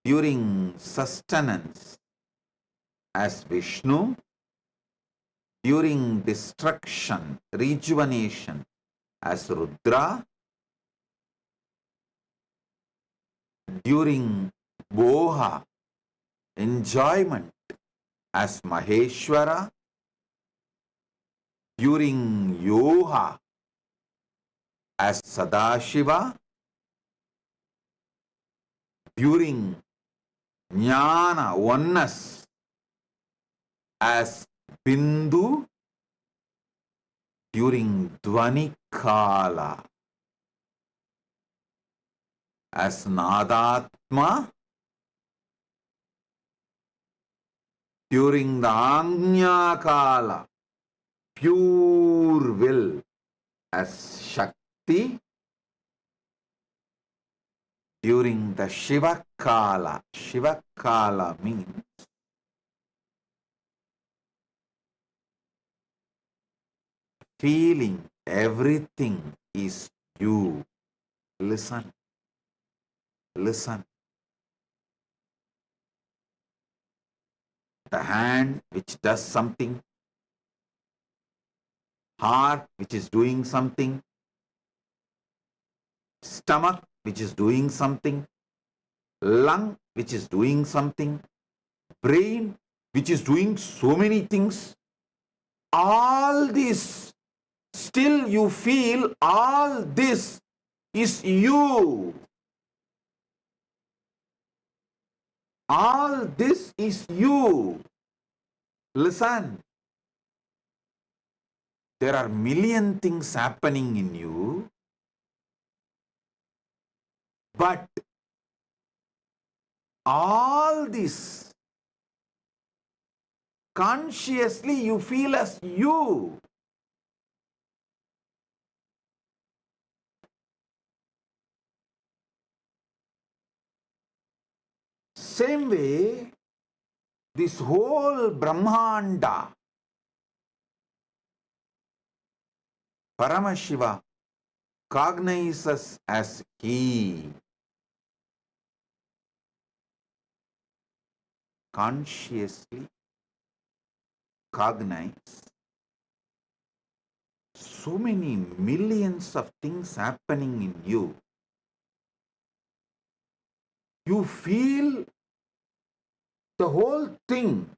during sustenance as Vishnu, during destruction, rejuvenation as Rudra, during Boha, enjoyment as Maheshwara, during Yoha as Sadashiva, during Jnana, oneness, as Bindu, during Dvanikala, as Nadatma, during the Agnyakala, pure will, as Shakti, during the Shivakala. Shivakala means feeling everything is you. Listen. Listen. The hand which does something, heart which is doing something, stomach which is doing something, lung which is doing something, brain which is doing so many things, all this, still you feel all this is you. All this is you. Listen. There are million things happening in you, but all this consciously you feel as you. Same way, this whole Brahmanda, Paramashiva cognizes as he. Consciously cognize so many millions of things happening in you. You feel the whole thing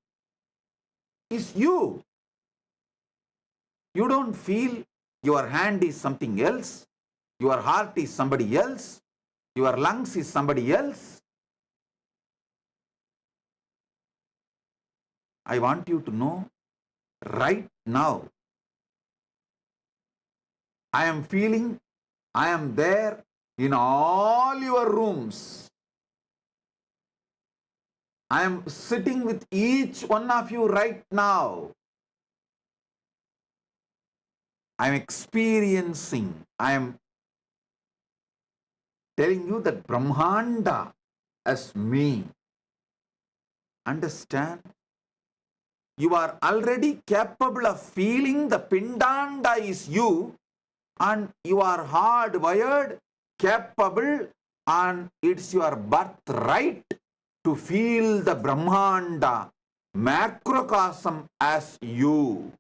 is you. You don't feel your hand is something else, your heart is somebody else, your lungs is somebody else. I want you to know right now, I am feeling I am there in all your rooms. I am sitting with each one of you right now. I am experiencing, I am telling you that Brahmanda as me. Understand? You are already capable of feeling the Pindanda is you, and you are hardwired, capable, and it's your birthright to feel the Brahmanda, macrocosm as you.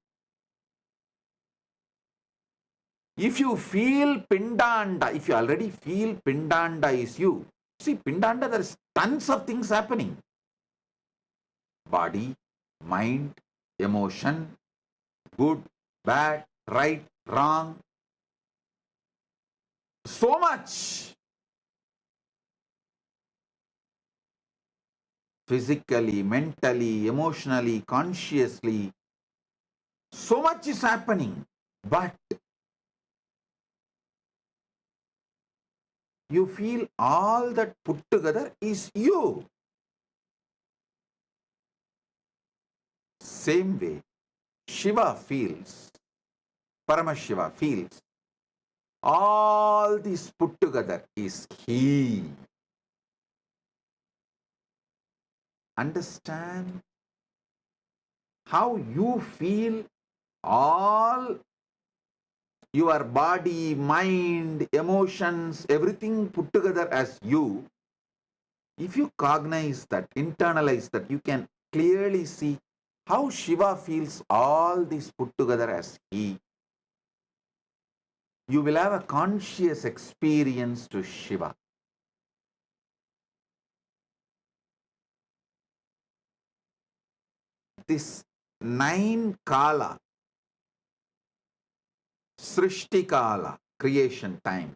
If you feel Pindanda, if you already feel Pindanda is you, see Pindanda, there is tons of things happening. Body, mind, emotion, good, bad, right, wrong, so much. Physically, mentally, emotionally, consciously, so much is happening. But you feel all that put together is you. Same way, Shiva feels, Paramashiva feels, all this put together is he. Understand how you feel all your body, mind, emotions, everything put together as you. If you cognize that, internalize that, you can clearly see how Shiva feels all this put together as he. You will have a conscious experience to Shiva. This 9 kala, Srishti kala, creation time,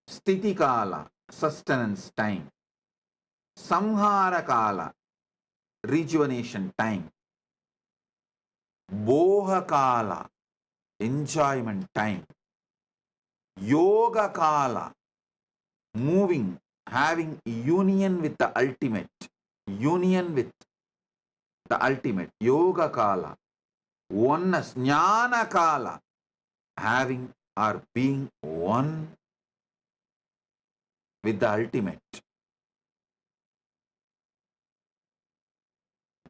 Sthiti kala, sustenance time, Samhara kala, rejuvenation time, Boha kala, enjoyment time, Yoga kala, moving, having union with the ultimate, union with the ultimate, Yoga kala, oneness, Jnana kala, having or being one with the ultimate.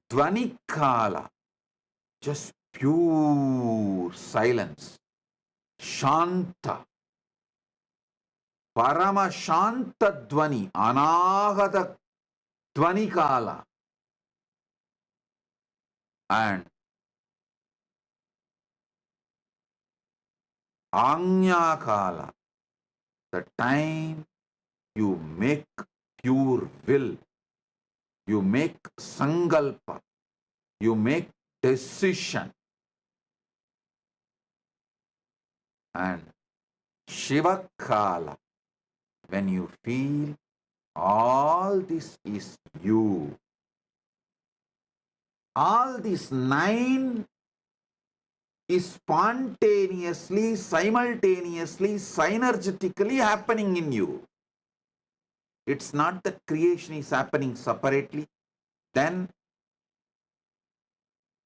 Dvani kala, just pure silence, Shanta, Parama Shanta Dvani, Anahata Dvani kala, and Anya kala, the time you make pure will, you make sankalpa, you make decision, and Shiva kala, when you feel all this is you. All these 9 is spontaneously, simultaneously, synergetically happening in you. It's not that creation is happening separately, then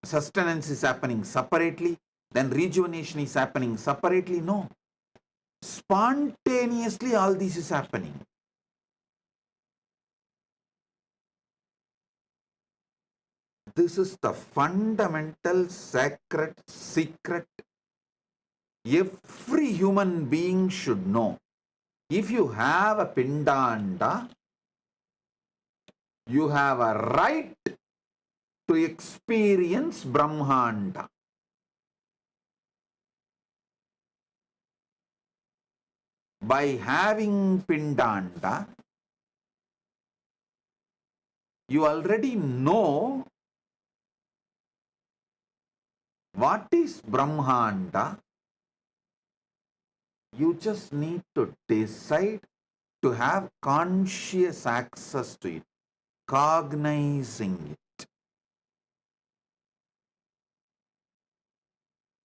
sustenance is happening separately, then rejuvenation is happening separately. No. Spontaneously all this is happening. This is the fundamental sacred secret every human being should know. If you have a pindanda, you have a right to experience Brahmanda. By having pindanda, you already know what is Brahmanda. You just need to decide to have conscious access to it, cognizing it.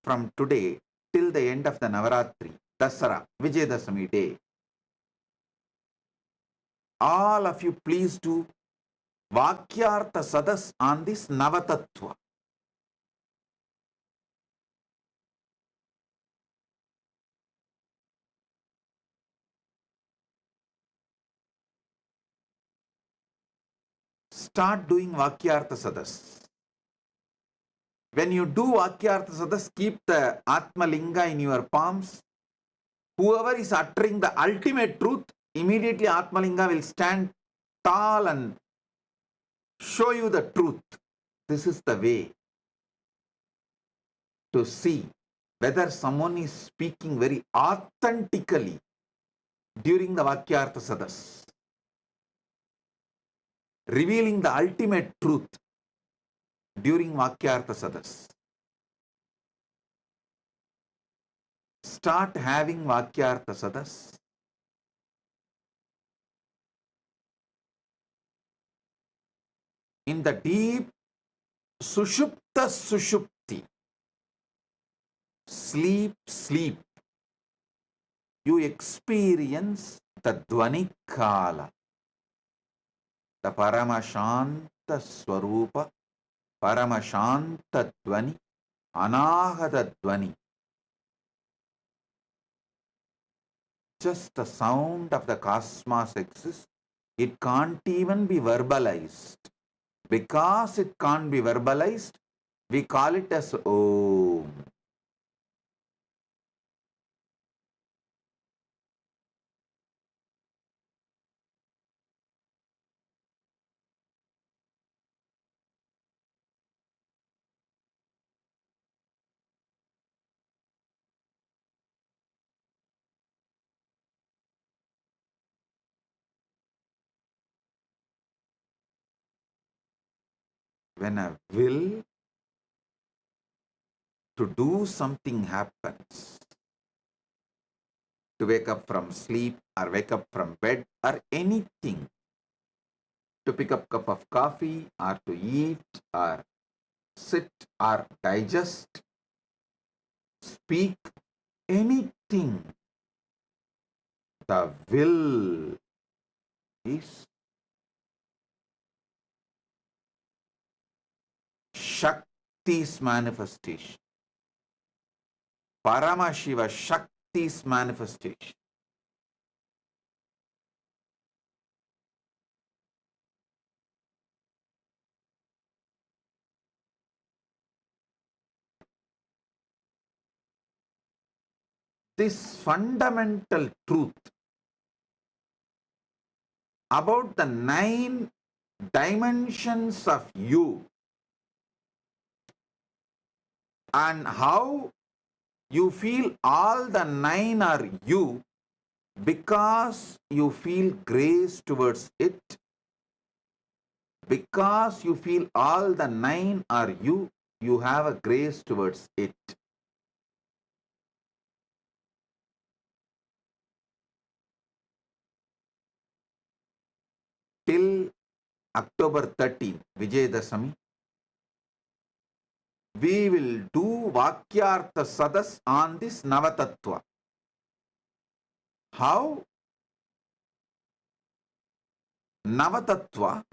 From today till the end of the Navaratri, Dasara, Vijayadashami day, all of you please do Vakyartha Sadas on this Navatattva. Start doing Vakyartha Sadas. When you do Vakyartha Sadas, keep the Atma Linga in your palms. Whoever is uttering the ultimate truth, immediately Atma Linga will stand tall and show you the truth. This is the way to see whether someone is speaking very authentically during the Vakyartha Sadas, revealing the ultimate truth. during Vakyartha Sadas. Start having Vakyartha Sadas. In the deep Sushupta Sushupti, sleep, you experience the Dvani Kala, the Paramashanta Swarupa, Paramashanta Dvani, Anahata Dvani. Just the sound of the cosmos exists. It can't even be verbalized. Because it can't be verbalized, we call it as Om. When a will to do something happens, to wake up from sleep or wake up from bed or anything, to pick up a cup of coffee or to eat or sit or digest, speak, anything, the will is Shakti's manifestation. Paramashiva Shakti's manifestation. This fundamental truth about the 9 dimensions of you and how you feel all the 9 are you because you feel grace towards it, because you feel all the 9 are you, you have a grace towards it. Till October 13th, Vijayadashami, we will do Vakyartha Sadas on this Navatattva. How Navatattva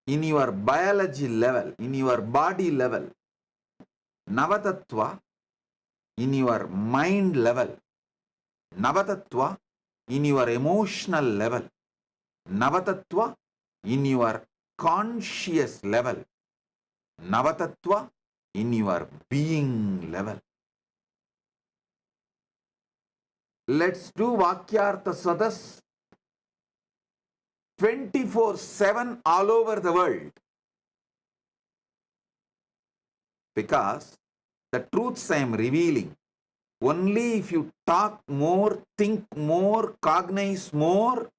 in your biology level, in your body level, Navatattva in your mind level, Navatattva in your emotional level, Navatattva in your conscious level, Navatattva in your being level. Let's do Vakyartha Sadas 24/7 all over the world. Because the truths I am revealing, only if you talk more, think more, cognize more,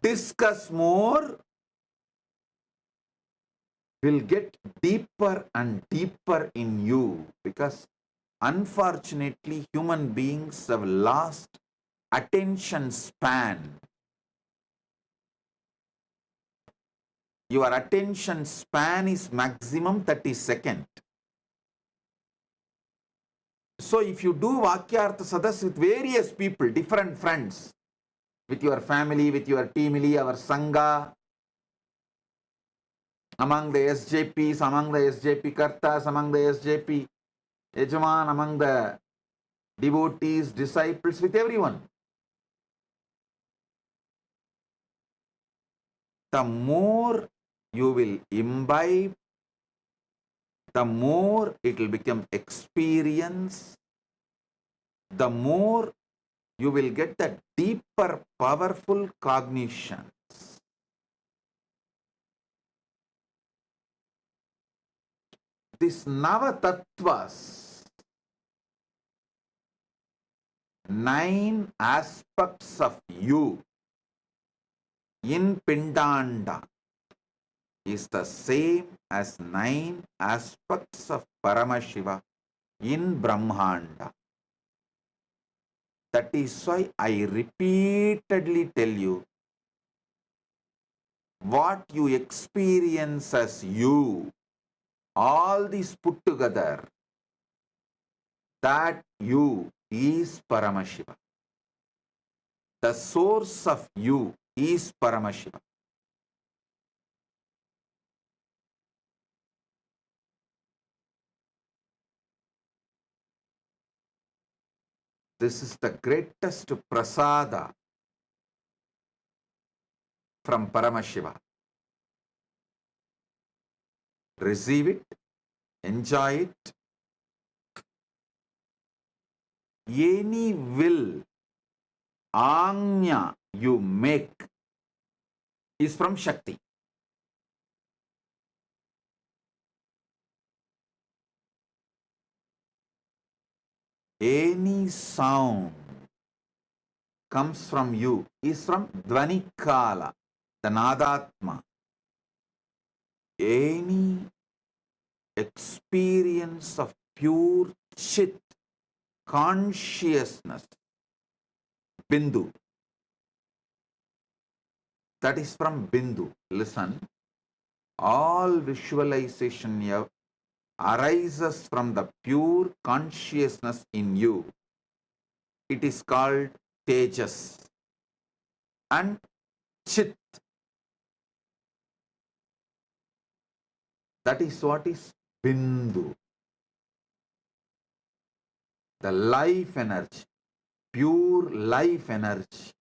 discuss more, will get deeper and deeper in you. Because unfortunately, human beings have lost attention span. Your attention span is maximum 30 seconds. So if you do Vakyartha Sadas with various people, different friends, with your family, with your team, our Sangha, among the SJPs, among the SJP Kartas, among the SJP Yajaman, among the devotees, disciples, with everyone, the more you will imbibe, the more it will become experience, the more you will get the deeper, powerful cognitions. This Navatattvas, 9 aspects of you in Pindanda, is the same as 9 aspects of Paramashiva in Brahmanda. That is why I repeatedly tell you, what you experience as you, all these put together, that you is Paramashiva. The source of you is Paramashiva. This is the greatest prasada from Paramashiva. Receive it, enjoy it. Any will, Anya, you make is from Shakti. Any sound comes from you is from Dvanikala, the Nadatma. Any experience of pure Chit, consciousness, Bindu, that is from Bindu. Listen, all visualization here arises from the pure consciousness in you. It is called Tejas and Chit. That is what is Bindu. The life energy, pure life energy.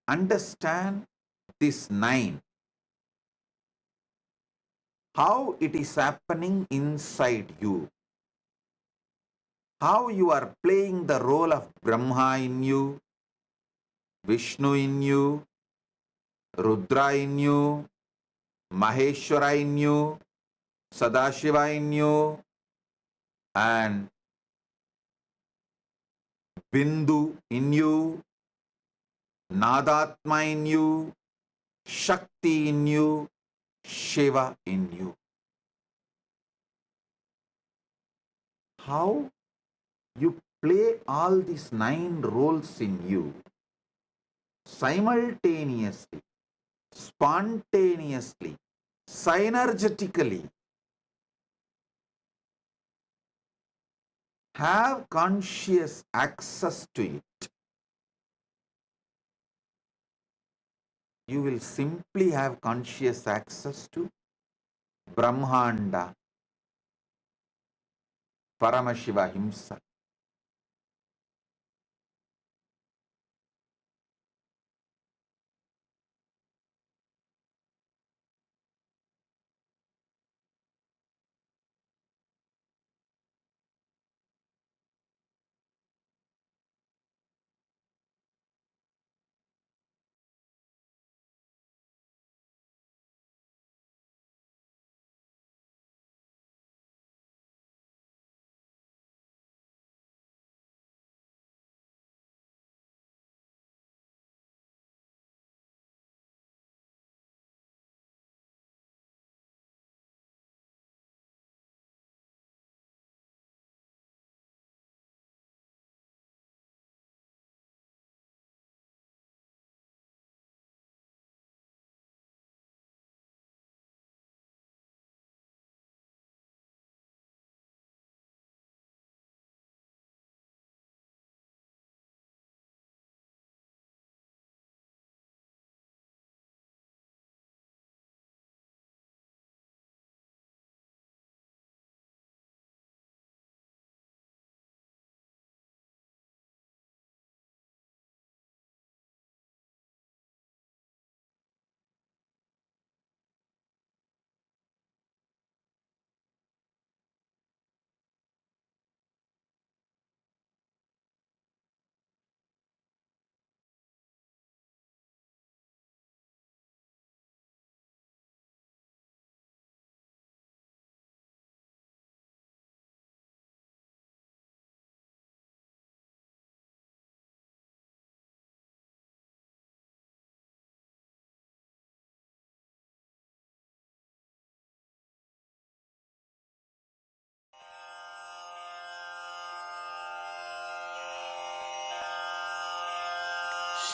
Understand this 9. How it is happening inside you. How you are playing the role of Brahma in you, Vishnu in you, Rudra in you, Maheshwara in you, Sadashiva in you, and Bindu in you, Nadatma in you, Shakti in you, Shiva in you. How you play all these 9 roles in you simultaneously, spontaneously, synergetically. Have conscious access to it. You will simply have conscious access to Brahmanda, Paramashiva himself.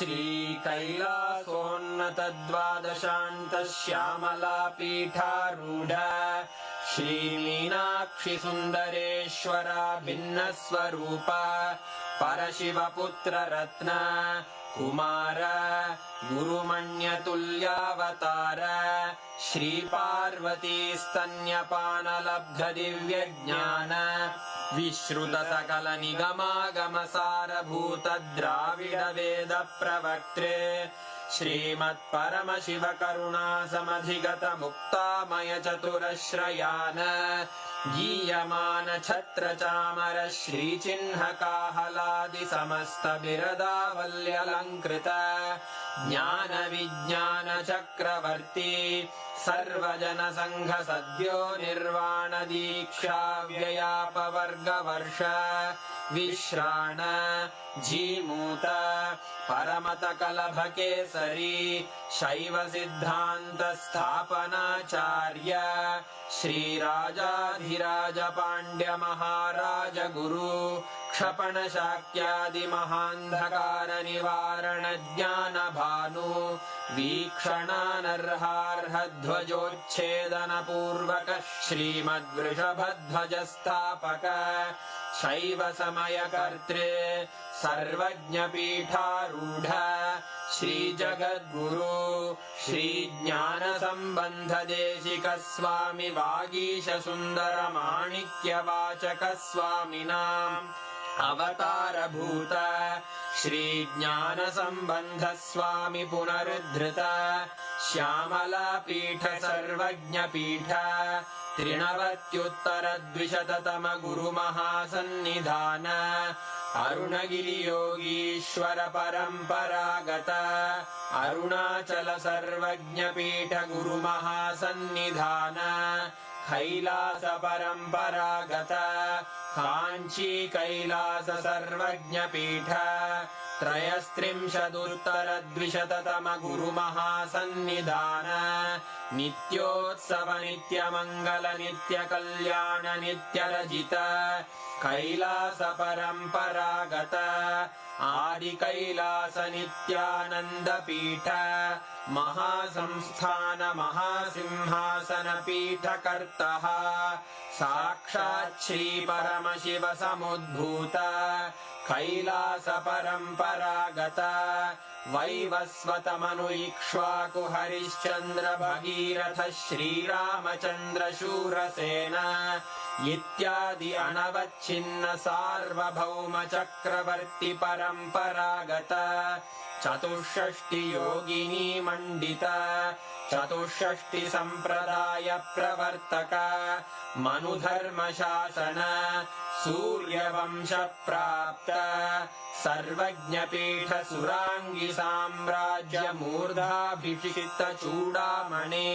श्रीकैलासोन्नतद्वादशान्तश्यामलापीठारूढ श्रीमीनाक्षि सुन्दरेश्वरा भिन्नस्वरूप परशिवपुत्ररत्न Kumar गुरुमण्यतुल्यावतार श्रीपार्वतीस्तन्यपानलब्धदिव्यज्ञान विश्रुतसकलनिगमागमसारभूतद्राविडवेदप्रवक्त्रे श्रीमत्परमशिवकरुणासमधिगतमुक्तामयचतुरश्रयान् गीयमान छत्रचामर श्रीचिह्नकाहलादिसमस्तबिरदावल्यलङ्कृत ज्ञानविज्ञानचक्रवर्ती सर्वजनसङ्घसद्यो निर्वाणदीक्षाव्ययापवर्गवर्ष विश्राण Jimuta परमतकलभकेसरी शैवसिद्धान्तस्थापनाचार्य श्रीराजाधिराजपाण्ड्यमहाराजगुरु क्षपणशाक्यादिमहान्धकारनिवारणज्ञानभानु वीक्षणानर्हार्हध्वजोच्छेदनपूर्वक श्रीमद्वृषभध्वजस्थापक शैवसमयकर्त्रे सर्वज्ञपीठारूढ श्रीजगद्गुरु श्रीज्ञानसम्बन्धदेशिकस्वामि वागीशसुन्दरमाणिक्यवाचकस्वामिनाम् अवतारभूत श्रीज्ञानसम्बन्धस्वामि पुनरुद्धृत श्यामलापीठ सर्वज्ञपीठ त्रिनवत्युत्तरद्विशततम गुरुमहासन्निधान अरुणगिरियोगीश्वर परम्परागत अरुणाचल सर्वज्ञपीठ गुरुमहासन्निधान कैलास परम्परागत काञ्ची कैलास सर्वज्ञपीठ त्रयस्त्रिंशदुत्तरद्विशततम गुरुमहासन्निधान नित्योत्सव नित्यमङ्गल नित्यकल्याण नित्यरजित कैलास परम्परागत आदिकैलास नित्यानन्दपीठ महासंस्थान महासिंहासन पीठकर्तः साक्षात् श्री परमशिव समुद्भूत कैलास परम्परागत वैवस्वत मनु इक्ष्वाकु हरिश्चन्द्र भगीरथ श्रीरामचन्द्र शूरसेन इत्यादि अनवच्छिन्न सार्वभौम चक्रवर्ति परम्परागत चतुष्षष्टि योगिनी मण्डित चतुष्षष्टि सम्प्रदाय प्रवर्तक मनुधर्मशासन सूर्यवंश प्राप्त सर्वज्ञपीठ सुराङ्गी साम्राज्य मूर्धाभिषिक्त चूडामणे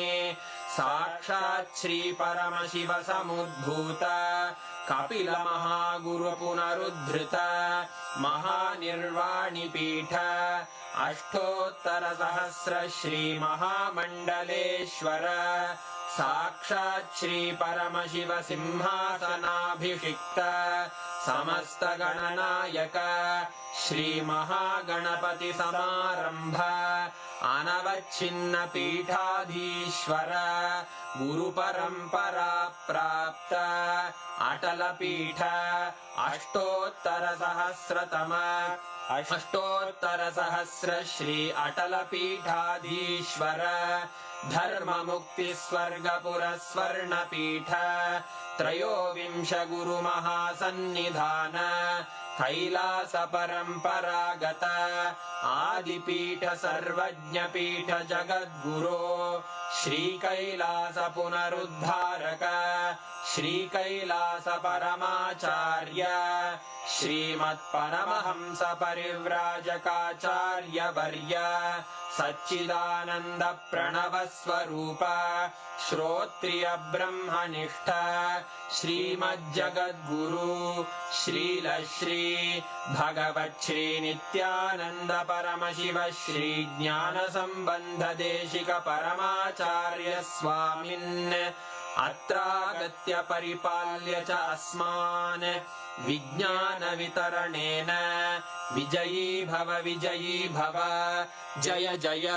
साक्षात् श्री परमशिव समुद्भूत कपिल महागुरु पुनरुद्धृत महानिर्वाणिपीठ अष्टोत्तर सहस्र श्री महामण्डलेश्वर साक्षात् श्री परमशिव सिंहासनाभिषिक्त समस्त गणनायक श्री महागणपति समारंभ अनवच्छिन्न पीठाधीश्वर गुरु परंपरा प्राप्त अटल पीठ अष्टोत्तर सहस्र श्री अटल पीठाधीश्वर धर्म मुक्ति स्वर्गपुर स्वर्ण पीठ त्रयोविंश गुरु महासन्निधान कैलास परम्परागत आदिपीठ सर्वज्ञपीठ जगद्गुरो श्री कैलास पुनरुद्धारक श्री कैलास परमाचार्य श्रीमत्परमहंस परिव्राजकाचार्य वर्य सच्चिदानंद प्रणव स्वरूप श्रोत्रिय ब्रह्मनिष्ठ श्रीमज्जगद्गुरु श्रील श्री भगवत् श्री नित्यानंद परमशिव श्री ज्ञान संबंध देशिक परमाचार्य स्वामिन् अत्रागत्य परिपाल्य च अस्मान् विज्ञानवितरणेन विजयी भव जय जय।